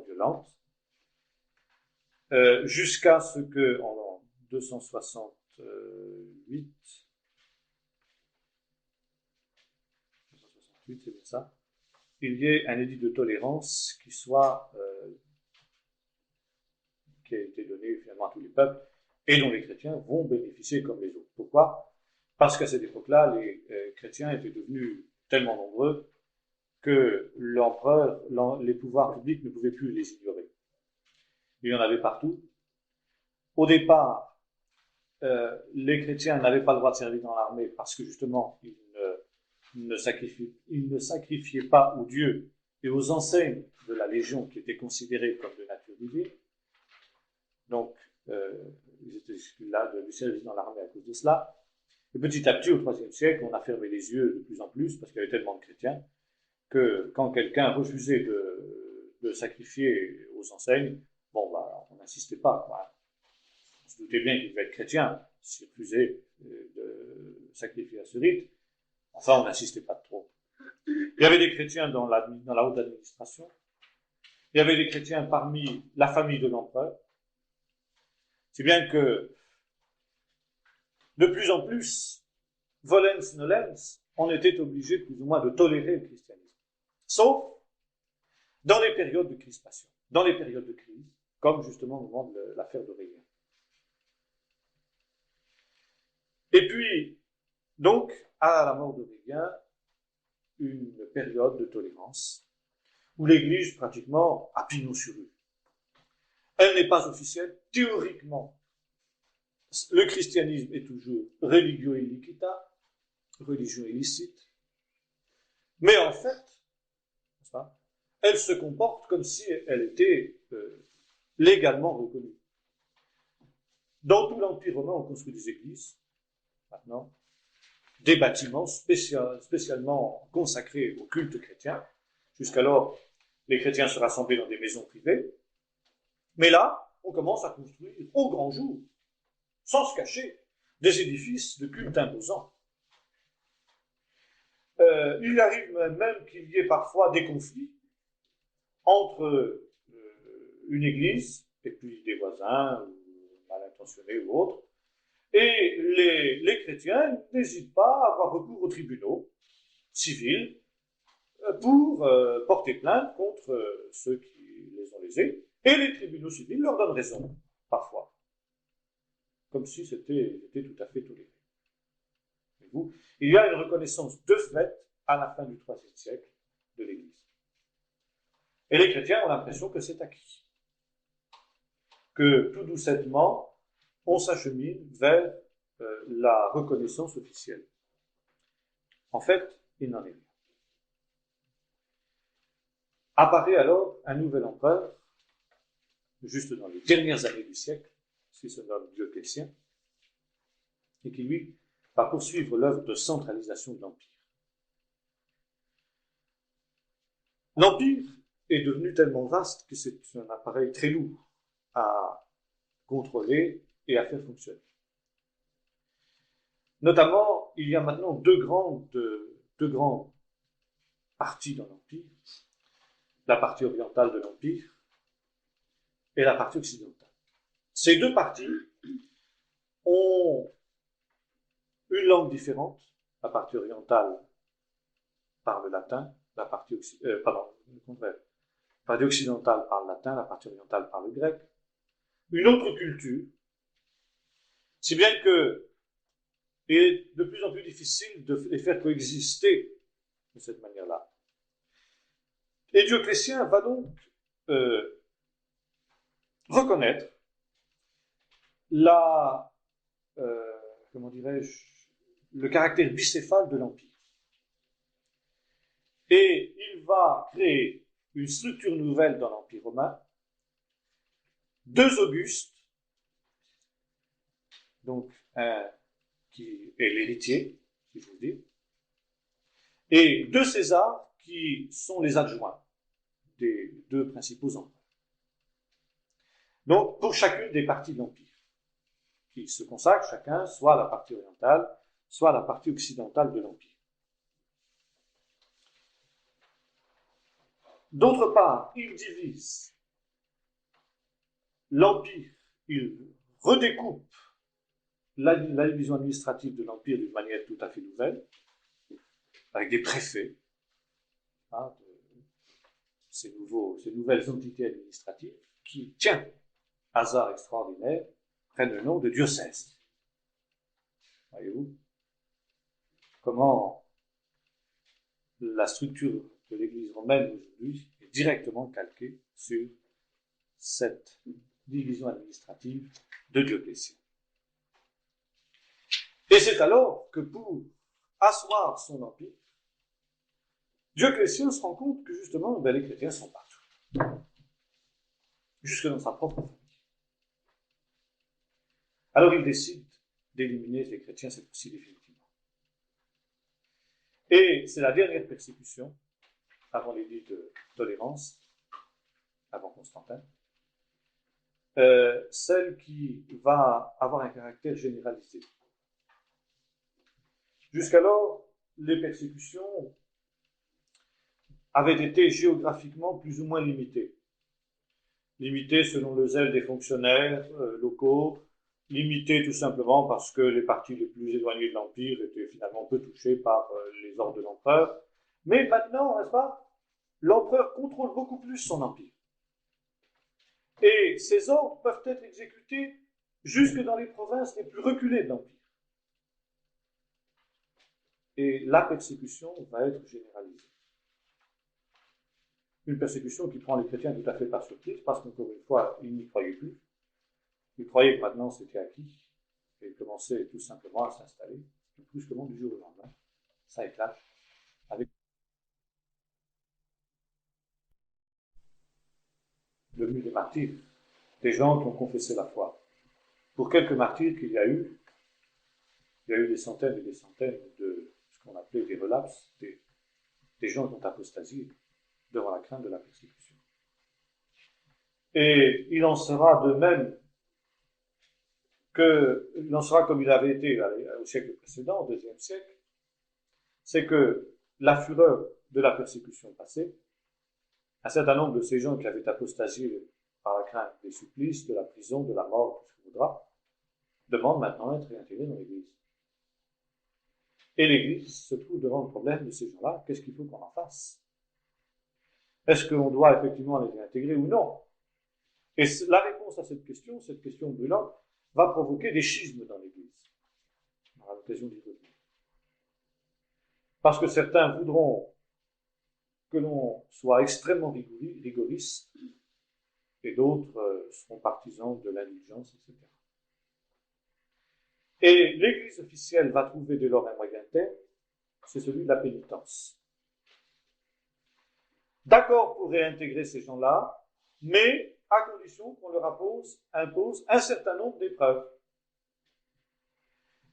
violentes, jusqu'à ce que, en 268, c'est bien ça, il y ait un édit de tolérance qui a été donné finalement à tous les peuples, et dont les chrétiens vont bénéficier comme les autres. Pourquoi? Parce qu'à cette époque-là, les chrétiens étaient devenus tellement nombreux que l'empereur, les pouvoirs publics ne pouvaient plus les ignorer. Il y en avait partout. Au départ, les chrétiens n'avaient pas le droit de servir dans l'armée parce que justement, ils ne sacrifiaient pas aux dieux et aux enseignes de la Légion qui étaient considérées comme de nature divine. Donc, ils étaient là du service dans l'armée à cause de cela. Et petit à petit, au IIIe siècle, on a fermé les yeux de plus en plus, parce qu'il y avait tellement de chrétiens, que quand quelqu'un refusait de sacrifier aux enseignes, bon, bah, on n'insistait pas. Quoi. On se doutait bien qu'il devait être chrétien, s'il refusait de sacrifier à ce rite. Enfin, on n'insistait pas trop. Il y avait des chrétiens dans la haute administration. Il y avait des chrétiens parmi la famille de l'empereur. C'est bien que, de plus en plus, volens nolens, on était obligé plus ou moins de tolérer le christianisme. Sauf dans les périodes de crispation, dans les périodes de crise, comme justement au moment de l'affaire d'Aurélien. Et puis, donc, à la mort d'Aurélien, une période de tolérance, où l'Église, pratiquement, a pignon sur rue. Elle n'est pas officielle. Théoriquement, le christianisme est toujours religio illicita, religion illicite. Mais en fait, elle se comporte comme si elle était légalement reconnue. Dans tout l'Empire romain, on construit des églises, maintenant, des bâtiments spécialement consacrés au culte chrétien. Jusqu'alors, les chrétiens se rassemblaient dans des maisons privées. Mais là, on commence à construire au grand jour, sans se cacher, des édifices de culte imposants. Il arrive même qu'il y ait parfois des conflits entre une église et puis des voisins, mal intentionnés ou autres, et les chrétiens n'hésitent pas à avoir recours aux tribunaux civils pour porter plainte contre ceux qui les ont lésés, et les tribunaux civils leur donnent raison, parfois, comme si c'était tout à fait toléré. Il y a une reconnaissance de fait à la fin du IIIe siècle de l'Église. Et les chrétiens ont l'impression que c'est acquis, que tout doucettement, on s'achemine vers la reconnaissance officielle. En fait, il n'en est rien. Apparaît alors un nouvel empereur, juste dans les dernières années du siècle, qui se nomme Dioclétien, et qui, lui, va poursuivre l'œuvre de centralisation de l'Empire. L'Empire est devenu tellement vaste que c'est un appareil très lourd à contrôler et à faire fonctionner. Notamment, il y a maintenant deux grandes parties dans l'Empire, la partie orientale de l'Empire et la partie occidentale. Ces deux parties ont une langue différente. La partie orientale parle latin, la partie occidentale parle latin, la partie orientale parle grec. Une autre culture, si bien que il est de plus en plus difficile de les faire coexister de cette manière-là. Et Dioclétien va donc reconnaître le caractère bicéphale de l'Empire. Et il va créer une structure nouvelle dans l'Empire romain, deux Augustes, donc un qui est l'héritier, si je veux dire, et deux Césars qui sont les adjoints des deux principaux empereurs. Donc, pour chacune des parties de l'Empire, qui se consacrent chacun soit à la partie orientale, soit à la partie occidentale de l'Empire. D'autre part, il divise l'Empire, il redécoupe la division administrative de l'Empire d'une manière tout à fait nouvelle, avec des préfets, ces nouvelles entités administratives, qui, tiens, hasard extraordinaire, prennent le nom de diocèse. Voyez-vous comment la structure de l'Église romaine aujourd'hui est directement calquée sur cette division administrative de Dioclétien. Et c'est alors que pour asseoir son empire, Dioclétien se rend compte que justement, les chrétiens sont partout. Jusque dans sa propre famille. Alors il décide d'éliminer les chrétiens cette fois-ci définitivement. Et c'est la dernière persécution, avant l'édit de tolérance, avant Constantin, celle qui va avoir un caractère généralisé. Jusqu'alors, les persécutions avaient été géographiquement plus ou moins limitées. Limitées selon le zèle des fonctionnaires locaux, limitées tout simplement parce que les parties les plus éloignées de l'Empire étaient finalement peu touchées par les ordres de l'empereur. Mais maintenant, n'est-ce pas, l'empereur contrôle beaucoup plus son empire. Et ces ordres peuvent être exécutés jusque dans les provinces les plus reculées de l'Empire. Et la persécution va être généralisée. Une persécution qui prend les chrétiens tout à fait par surprise, parce qu'encore une fois, ils n'y croyaient plus. Ils croyaient que maintenant c'était acquis, et ils commençaient tout simplement à s'installer, brusquement du jour au lendemain. Ça éclate avec devenu des martyrs, des gens qui ont confessé la foi. Pour quelques martyrs qu'il y a eu des centaines et des centaines de ce qu'on appelait des relapses, des gens qui ont apostasié devant la crainte de la persécution. Et il en sera de même il en sera comme il avait été au siècle précédent, au IIe siècle, c'est que la fureur de la persécution passée, un certain nombre de ces gens qui avaient apostasié par la crainte des supplices, de la prison, de la mort, tout ce qu'on voudra, demandent maintenant d'être réintégrés dans l'Église. Et l'Église se trouve devant le problème de ces gens-là. Qu'est-ce qu'il faut qu'on en fasse? Est-ce qu'on doit effectivement les réintégrer ou non? Et la réponse à cette question brûlante, va provoquer des schismes dans l'Église. On aura l'occasion d'y revenir. Parce que certains voudront que l'on soit extrêmement rigoriste, et d'autres seront partisans de l'indulgence, etc. Et l'Église officielle va trouver dès lors un moyen terme, c'est celui de la pénitence. D'accord pour réintégrer ces gens-là, mais à condition qu'on leur impose un certain nombre d'épreuves.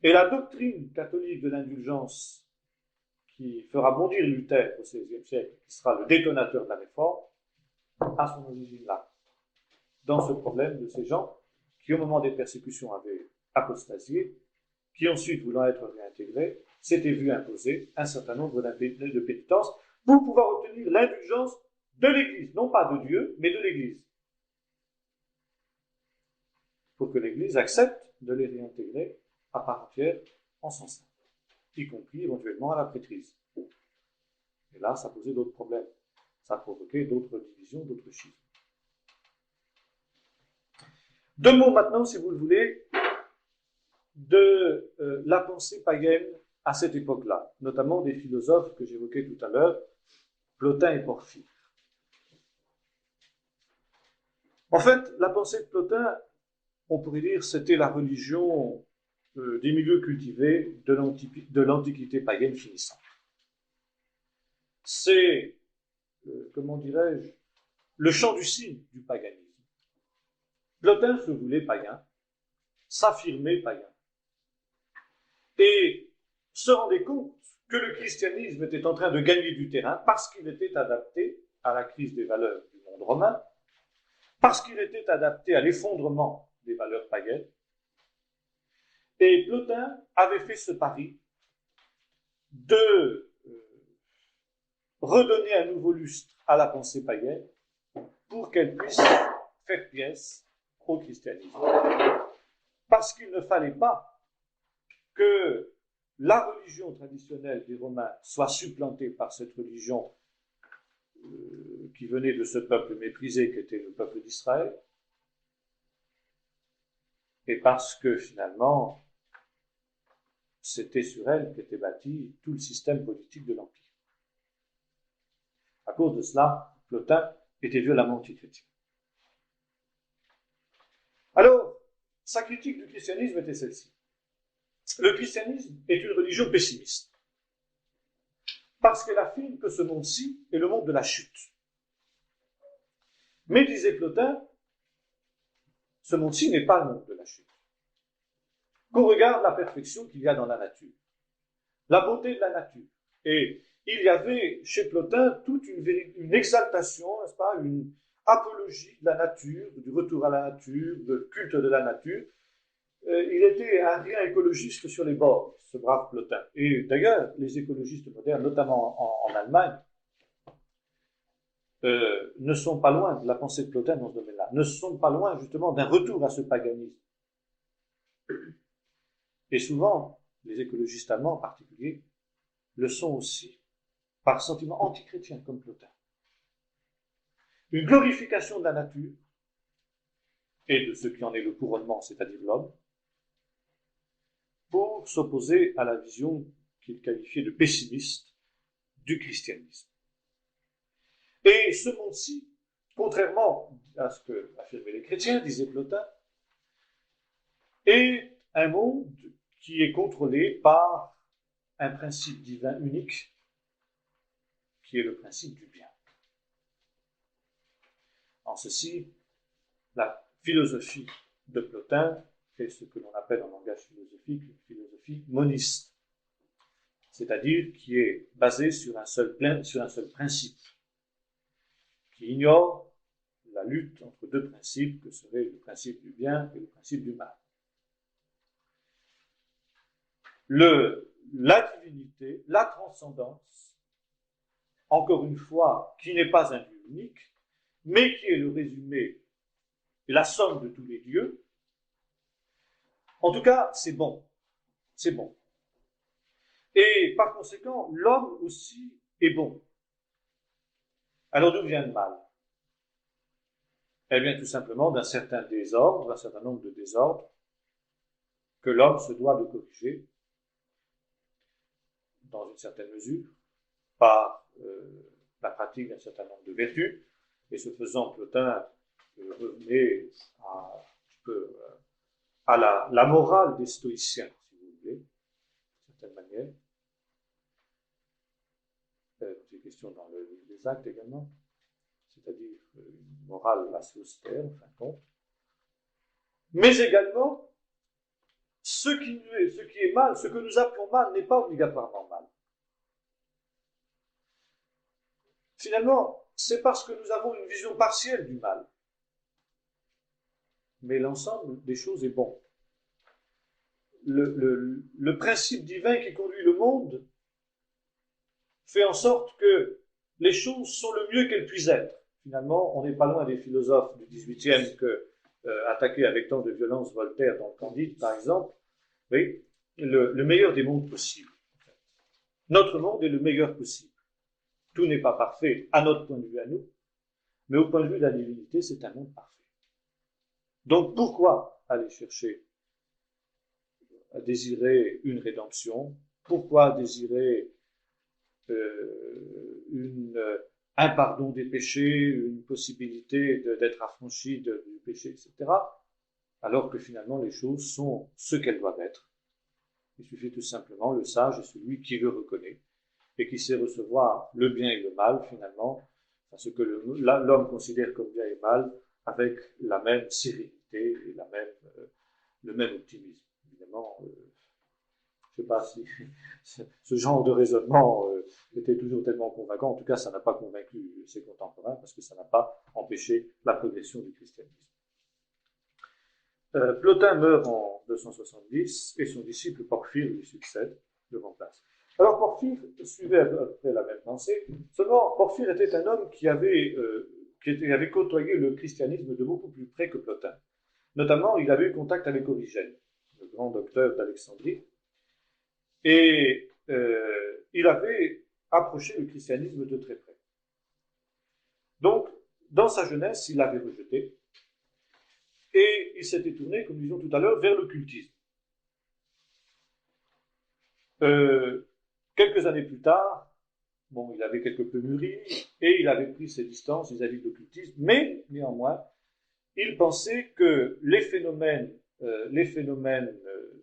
Et la doctrine catholique de l'indulgence, qui fera bondir Luther au XVIe siècle, qui sera le détonateur de la réforme, a son origine là, dans ce problème de ces gens qui, au moment des persécutions, avaient apostasié, qui ensuite, voulant être réintégrés, s'étaient vus imposer un certain nombre de pénitences pour pouvoir obtenir l'indulgence de l'Église, non pas de Dieu, mais de l'Église. Pour que l'Église accepte de les réintégrer à part entière en son sein, y compris éventuellement à la prêtrise. Et là, ça posait d'autres problèmes. Ça provoquait d'autres divisions, d'autres schismes. Deux mots maintenant, si vous le voulez, de la pensée païenne à cette époque-là, notamment des philosophes que j'évoquais tout à l'heure, Plotin et Porphyre. En fait, la pensée de Plotin, on pourrait dire, c'était la religion des milieux cultivés de l'Antiquité païenne finissante. C'est, comment dirais-je, le chant du cygne du paganisme. Plotin se voulait païen, s'affirmait païen, et se rendait compte que le christianisme était en train de gagner du terrain parce qu'il était adapté à la crise des valeurs du monde romain, parce qu'il était adapté à l'effondrement des valeurs païennes. Et Plotin avait fait ce pari de redonner un nouveau lustre à la pensée païenne pour qu'elle puisse faire pièce au christianisme. Parce qu'il ne fallait pas que la religion traditionnelle des Romains soit supplantée par cette religion qui venait de ce peuple méprisé qu'était le peuple d'Israël, et parce que finalement, c'était sur elle qu'était bâti tout le système politique de l'Empire. À cause de cela, Plotin était violemment antichrétien. Alors, sa critique du christianisme était celle-ci. Le christianisme est une religion pessimiste, parce qu'elle affirme que ce monde-ci est le monde de la chute. Mais, disait Plotin, ce monde-ci n'est pas le monde de la chute. Qu'on regarde la perfection qu'il y a dans la nature, la beauté de la nature. Et il y avait chez Plotin toute une exaltation, n'est-ce pas, une apologie de la nature, du retour à la nature, de culte de la nature. Il était un rien écologiste sur les bords, ce brave Plotin. Et d'ailleurs, les écologistes modernes, notamment en Allemagne, ne sont pas loin de la pensée de Plotin dans ce domaine-là, ne sont pas loin justement d'un retour à ce paganisme. Et souvent, les écologistes allemands en particulier, le sont aussi par sentiment antichrétien, comme Plotin. Une glorification de la nature et de ce qui en est le couronnement, c'est-à-dire l'homme, pour s'opposer à la vision qu'il qualifiait de pessimiste du christianisme. Et ce monde-ci, contrairement à ce que affirmaient les chrétiens, disait Plotin, est un monde qui est contrôlé par un principe divin unique, qui est le principe du bien. En ceci, la philosophie de Plotin est ce que l'on appelle en langage philosophique une philosophie moniste, c'est-à-dire qui est basée sur un seul principe, qui ignore la lutte entre deux principes que seraient le principe du bien et le principe du mal. La divinité, la transcendance, encore une fois, qui n'est pas un Dieu unique, mais qui est le résumé, la somme de tous les dieux. En tout cas, c'est bon. C'est bon. Et par conséquent, l'homme aussi est bon. Alors d'où vient le mal? Eh bien, tout simplement d'un certain désordre, d'un certain nombre de désordres que l'homme se doit de corriger dans une certaine mesure par la pratique d'un certain nombre de vertus. Et ce faisant, Plotin revenait à la morale des stoïciens, si vous voulez, d'une certaine manière. C'est question dans le livre des Actes également, c'est-à-dire une morale assez austère, en fin de compte. Mais également, ce qui est mal, ce que nous appelons mal, n'est pas obligatoirement mal. Finalement, c'est parce que nous avons une vision partielle du mal. Mais l'ensemble des choses est bon. Le principe divin qui conduit le monde fait en sorte que les choses sont le mieux qu'elles puissent être. Finalement, on n'est pas loin des philosophes du XVIIIe que attaqué avec tant de violence Voltaire dans le Candide, par exemple. Oui, le meilleur des mondes possibles. Notre monde est le meilleur possible. Tout n'est pas parfait à notre point de vue à nous, mais au point de vue de la divinité, c'est un monde parfait. Donc pourquoi aller chercher à désirer une rédemption? Pourquoi désirer un pardon des péchés, une possibilité d'être affranchi du péché, etc., alors que finalement les choses sont ce qu'elles doivent être? Il suffit tout simplement, le sage est celui qui le reconnaît et qui sait recevoir le bien et le mal, finalement, ce que l'homme considère comme bien et mal, avec la même sérénité et le même optimisme. Évidemment, je ne sais pas si ce genre de raisonnement était toujours tellement convaincant. En tout cas, ça n'a pas convaincu ses contemporains, parce que ça n'a pas empêché la progression du christianisme. Plotin meurt en 270 et son disciple Porphyre lui succède, le remplace. Alors Porphyre suivait à peu près la même pensée, seulement Porphyre était un homme qui avait côtoyé le christianisme de beaucoup plus près que Plotin. Notamment, il avait eu contact avec Origène, le grand docteur d'Alexandrie, et il avait approché le christianisme de très près. Donc, dans sa jeunesse, il l'avait rejeté, et il s'était tourné, comme nous disions tout à l'heure, vers l'occultisme. Quelques années plus tard, il avait quelque peu mûri, et il avait pris ses distances vis-à-vis de l'occultisme, mais, néanmoins, il pensait que les phénomènes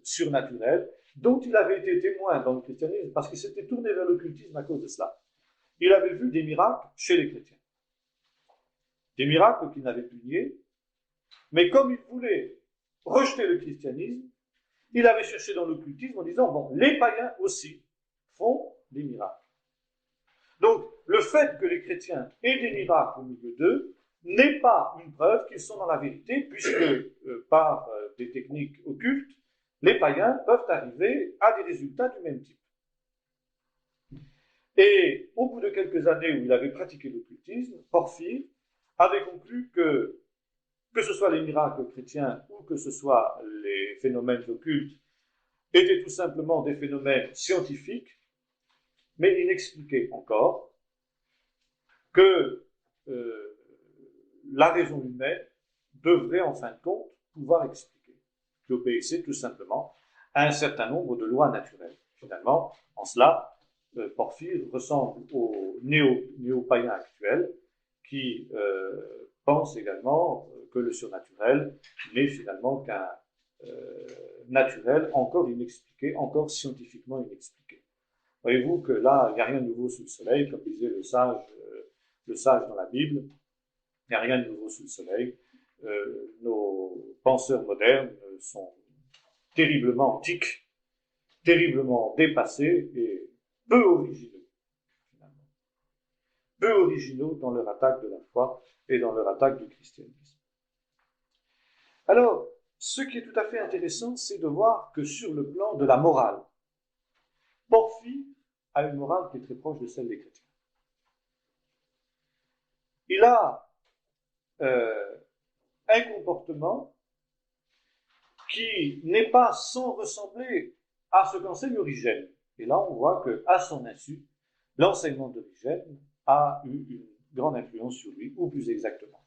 surnaturels, dont il avait été témoin dans le christianisme, parce qu'il s'était tourné vers l'occultisme à cause de cela, il avait vu des miracles chez les chrétiens. Des miracles qu'il n'avait pu nier, mais comme il voulait rejeter le christianisme, il avait cherché dans l'occultisme en disant, les païens aussi font des miracles. Donc, le fait que les chrétiens aient des miracles au milieu d'eux n'est pas une preuve qu'ils sont dans la vérité, puisque par des techniques occultes, les païens peuvent arriver à des résultats du même type. Et au bout de quelques années où il avait pratiqué l'occultisme, Porphyre avait conclu que ce soit les miracles chrétiens ou que ce soit les phénomènes occultes, étaient tout simplement des phénomènes scientifiques, mais inexpliqués encore, que la raison humaine devrait en fin de compte pouvoir expliquer, qui obéissait tout simplement à un certain nombre de lois naturelles. Finalement, en cela, Porphyre ressemble aux néo-païens actuels qui pensent également que le surnaturel n'est finalement qu'un naturel encore inexpliqué, encore scientifiquement inexpliqué. Voyez-vous que là, il n'y a rien de nouveau sous le soleil, comme disait le sage dans la Bible, il n'y a rien de nouveau sous le soleil. Nos penseurs modernes sont terriblement antiques, terriblement dépassés et peu originaux, finalement. Peu originaux dans leur attaque de la foi et dans leur attaque du christianisme. Alors, ce qui est tout à fait intéressant, c'est de voir que sur le plan de la morale, Porphyre a une morale qui est très proche de celle des chrétiens. Il a un comportement qui n'est pas sans ressembler à ce qu'enseigne Origène. Et là, on voit qu'à son insu, l'enseignement d'Origène a eu une grande influence sur lui, ou plus exactement,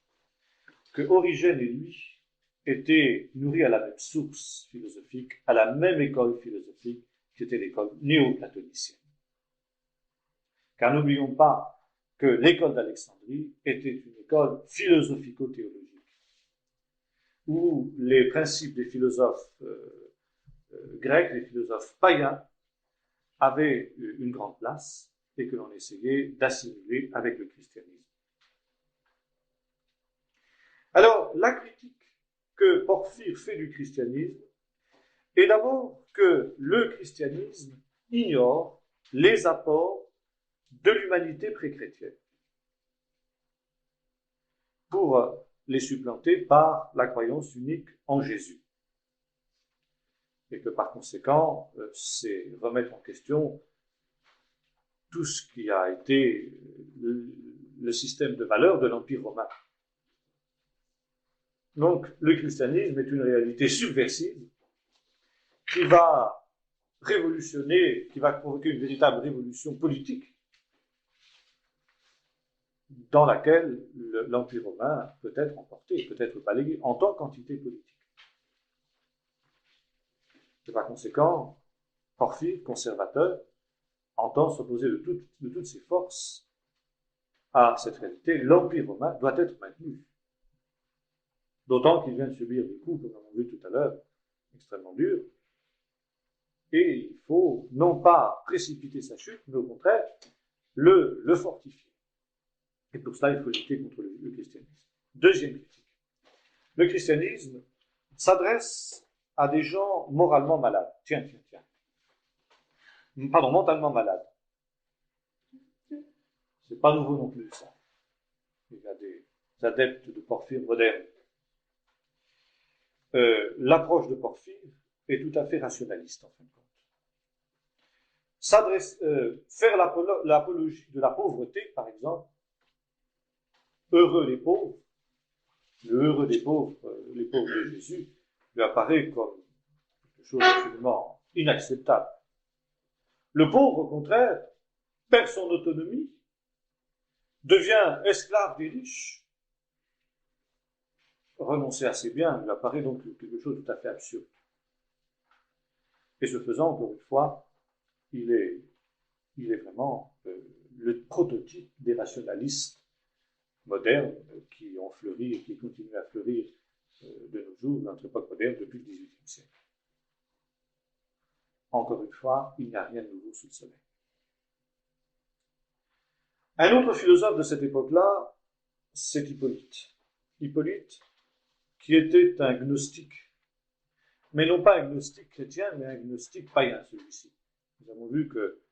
que Origène et lui étaient nourris à la même source philosophique, à la même école philosophique, qui était l'école néo-platonicienne. Car n'oublions pas que l'école d'Alexandrie était une école philosophico-théologique, où les principes des philosophes grecs, les philosophes païens, avaient une grande place et que l'on essayait d'assimiler avec le christianisme. Alors, la critique que Porphyre fait du christianisme est d'abord que le christianisme ignore les apports de l'humanité pré-chrétienne pour les supplanter par la croyance unique en Jésus. Et que par conséquent, c'est remettre en question tout ce qui a été le système de valeurs de l'Empire romain. Donc, le christianisme est une réalité subversive qui va révolutionner, qui va provoquer une véritable révolution politique dans laquelle l'Empire romain peut être emporté, peut être balayé en tant qu'entité politique. Et par conséquent, Porphyre, conservateur, entend s'opposer de toutes ses forces à cette réalité. L'Empire romain doit être maintenu. D'autant qu'il vient de subir des coups, comme on l'a vu tout à l'heure, extrêmement durs. Et il faut non pas précipiter sa chute, mais au contraire, le fortifier. Et pour cela, il faut lutter contre le christianisme. Deuxième critique. Le christianisme s'adresse à des gens moralement malades. Tiens. Pardon, mentalement malades. C'est pas nouveau non plus, ça. Il y a des adeptes de Porphyre modernes. L'approche de Porphyre est tout à fait rationaliste, en fin de compte. Faire l'apologie de la pauvreté, par exemple, heureux les pauvres, le heureux des pauvres, les pauvres de Jésus, lui apparaît comme quelque chose d'absolument inacceptable. Le pauvre, au contraire, perd son autonomie, devient esclave des riches, renoncer à ses biens lui apparaît donc quelque chose de tout à fait absurde. Et ce faisant, encore une fois, il est vraiment le prototype des rationalistes modernes qui ont fleuri et qui continuent à fleurir de nos jours, dans notre époque moderne, depuis le XVIIIe siècle. Encore une fois, il n'y a rien de nouveau sous le soleil. Un autre philosophe de cette époque-là, c'est Hippolyte. Hippolyte, qui était un gnostique, mais non pas un gnostique chrétien, mais un gnostique païen, celui-ci. Nous avons vu que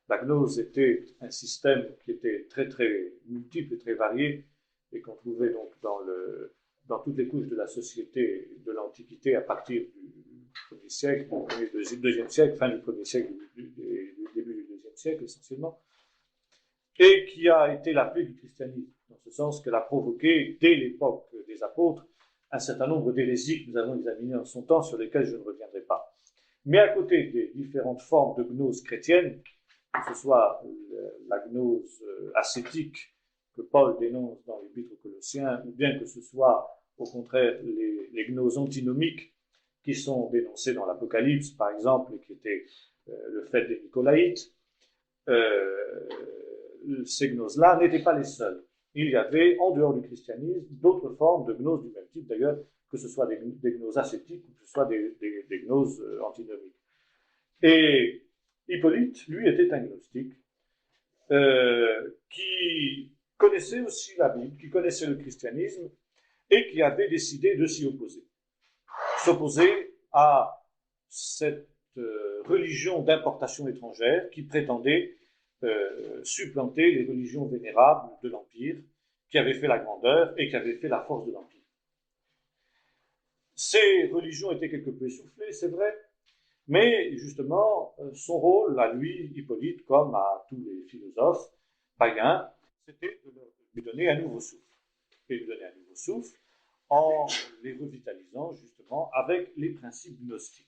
La gnose était un système qui était très très multiple et très varié et qu'on trouvait donc dans toutes les couches de la société de l'Antiquité à partir du 1er siècle, du 2e siècle, fin du 1er siècle, du début du 2e siècle essentiellement, et qui a été la plaie du christianisme, dans ce sens qu'elle a provoqué, dès l'époque des apôtres, un certain nombre d'hérésies que nous avons examinées en son temps, sur lesquelles je ne reviendrai pas. Mais à côté des différentes formes de gnose chrétienne, que ce soit la gnose ascétique que Paul dénonce dans l'Épître aux Colossiens, ou bien que ce soit au contraire les gnoses antinomiques qui sont dénoncées dans l'Apocalypse, par exemple, et qui étaient le fait des Nicolaïtes, ces gnoses-là n'étaient pas les seules. Il y avait, en dehors du christianisme, d'autres formes de gnoses du même type, d'ailleurs, que ce soit des gnoses ascétiques ou que ce soit des gnoses antinomiques. Et Hippolyte, lui, était un gnostique qui connaissait aussi la Bible, qui connaissait le christianisme et qui avait décidé de s'y opposer. S'opposer à cette religion d'importation étrangère qui prétendait supplanter les religions vénérables de l'Empire, qui avaient fait la grandeur et qui avaient fait la force de l'Empire. Ces religions étaient quelque peu essoufflées, c'est vrai, mais justement, son rôle à lui, Hippolyte, comme à tous les philosophes païens, c'était de lui donner un nouveau souffle. Et lui donner un nouveau souffle en les revitalisant justement avec les principes gnostiques.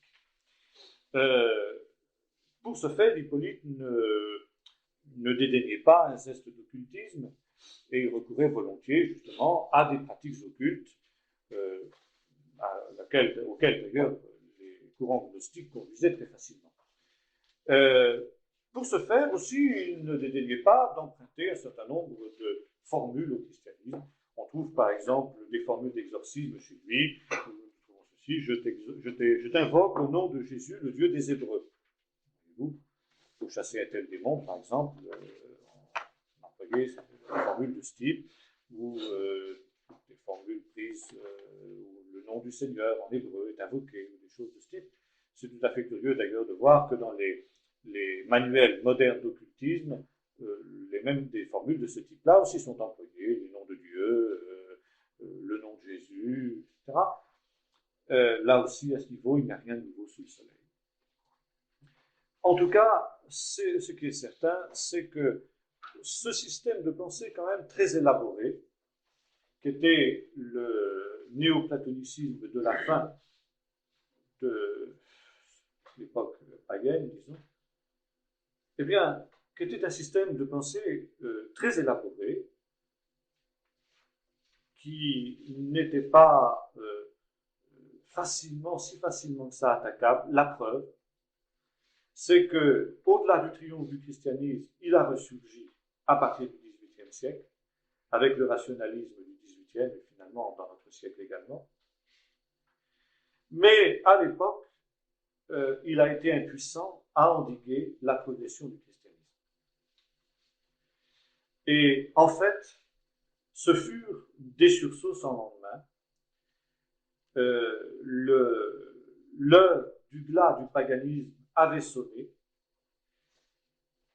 Pour ce faire, Hippolyte ne dédaignait pas un zeste d'occultisme et il recourait volontiers justement à des pratiques occultes auxquelles d'ailleurs les courants gnostiques conduisaient très facilement. Pour ce faire aussi, il ne dédaignait pas d'emprunter un certain nombre de formules au christianisme. On trouve par exemple des formules d'exorcisme chez lui. Nous trouvons ceci: je t'invoque au nom de Jésus, le Dieu des Hébreux. Vous, pour chasser un tel démon, par exemple, on employait des formules de ce type, ou des formules prises où le nom du Seigneur en hébreu est invoqué, ou des choses de ce type. C'est tout à fait curieux d'ailleurs de voir que dans les manuels modernes d'occultisme, des formules de ce type-là aussi sont employées, les noms de Dieu, le nom de Jésus, etc. Là aussi, à ce niveau, il n'y a rien de nouveau sous le soleil. En tout cas, ce qui est certain, c'est que ce système de pensée quand même très élaboré, qui était le néoplatonisme de la fin de l'époque païenne, disons, eh bien, qui était un système de pensée très élaboré, qui n'était pas si facilement que ça attaquable. La preuve, c'est que, au-delà du triomphe du christianisme, il a ressurgi à partir du XVIIIe siècle, avec le rationalisme du XVIIIe et finalement dans notre siècle également. Mais à l'époque, il a été impuissant à endiguer la progression du christianisme. Et en fait, ce furent des sursauts sans lendemain. L'heure du glas du paganisme avait sonné.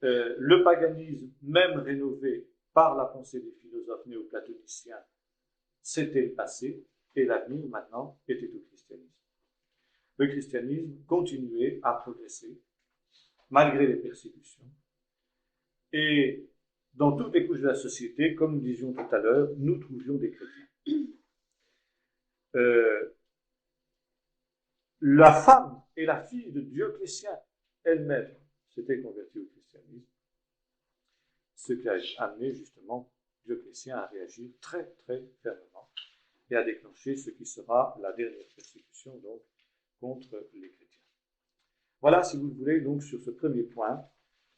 Le paganisme, même rénové par la pensée des philosophes néoplatoniciens, s'était passé, et l'avenir maintenant était au christianisme. Le christianisme continuait à progresser, malgré les persécutions, et dans toutes les couches de la société, comme nous disions tout à l'heure, nous trouvions des chrétiens. La femme et la fille de Dioclétien elle-même s'étaient converties au christianisme, ce qui a amené justement Dioclétien à réagir très très fermement et à déclencher ce qui sera la dernière persécution donc contre les chrétiens. Voilà, si vous le voulez, donc sur ce premier point,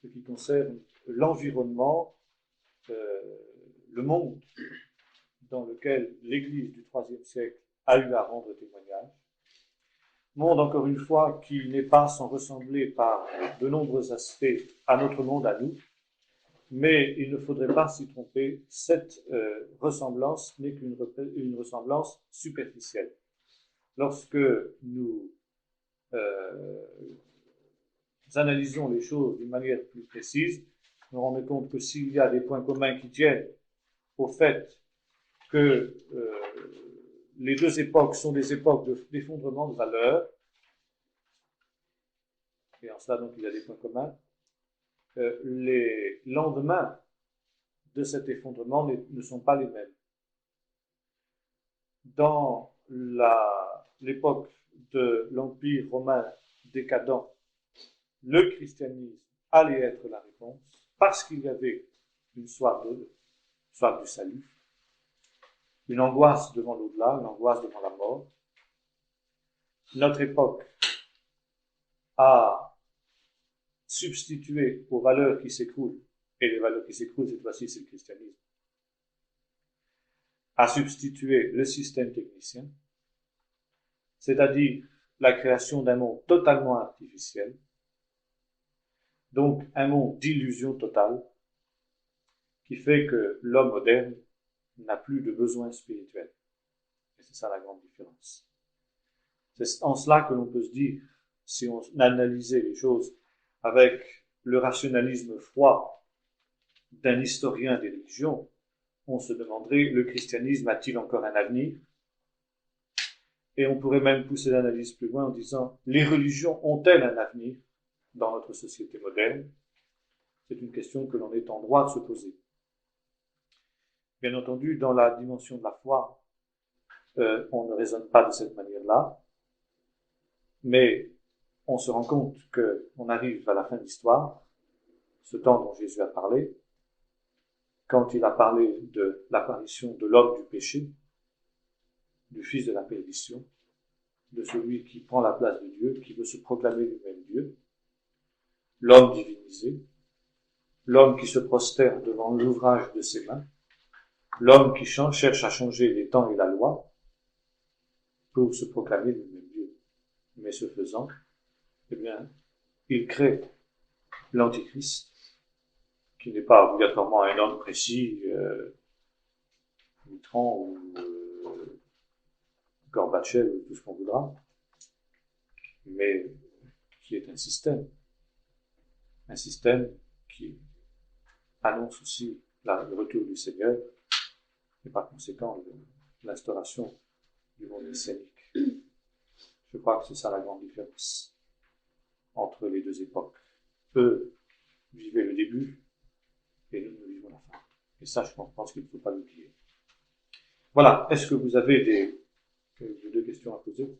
ce qui concerne l'environnement, le monde dans lequel l'Église du IIIe siècle a eu à rendre témoignage. Monde, encore une fois, qui n'est pas sans ressembler par de nombreux aspects à notre monde à nous, mais il ne faudrait pas s'y tromper, cette ressemblance n'est qu'une ressemblance superficielle. Lorsque nous analysons les choses d'une manière plus précise, nous rendons compte que s'il y a des points communs qui tiennent au fait que les deux époques sont des époques d'effondrement de valeurs, et en cela donc il y a des points communs, les lendemains de cet effondrement ne sont pas les mêmes. Dans l'époque de l'Empire romain décadent, le christianisme allait être la réponse parce qu'il y avait une soif du salut, une angoisse devant l'au-delà, une angoisse devant la mort. Notre époque a substitué aux valeurs qui s'écroulent, et les valeurs qui s'écroulent cette fois-ci c'est le christianisme, a substitué le système technicien, c'est-à-dire la création d'un monde totalement artificiel, donc un monde d'illusion totale, qui fait que l'homme moderne n'a plus de besoin spirituel. Et c'est ça la grande différence. C'est en cela que l'on peut se dire, si on analysait les choses avec le rationalisme froid d'un historien des religions, on se demanderait, le christianisme a-t-il encore un avenir? Et on pourrait même pousser l'analyse plus loin en disant, les religions ont-elles un avenir dans notre société moderne? C'est une question que l'on est en droit de se poser. Bien entendu, dans la dimension de la foi, on ne raisonne pas de cette manière-là, mais on se rend compte qu'on arrive à la fin de l'histoire, ce temps dont Jésus a parlé, quand il a parlé de l'apparition de l'homme du péché, du fils de la perdition, de celui qui prend la place de Dieu, qui veut se proclamer lui-même Dieu, l'homme divinisé, l'homme qui se prosterne devant l'ouvrage de ses mains, l'homme qui cherche à changer les temps et la loi pour se proclamer lui-même Dieu. Mais ce faisant, eh bien, il crée l'Antichrist, qui n'est pas obligatoirement un homme précis, Mitterrand ou Gorbatchev ou tout ce qu'on voudra, mais qui est un système qui annonce aussi le retour du Seigneur et par conséquent l'instauration du monde messianique. Je crois que c'est ça la grande différence entre les deux époques. Eux vivaient le début et nous vivons la fin. Et ça, je pense qu'il ne faut pas l'oublier. Voilà. Est-ce que vous avez deux questions à poser?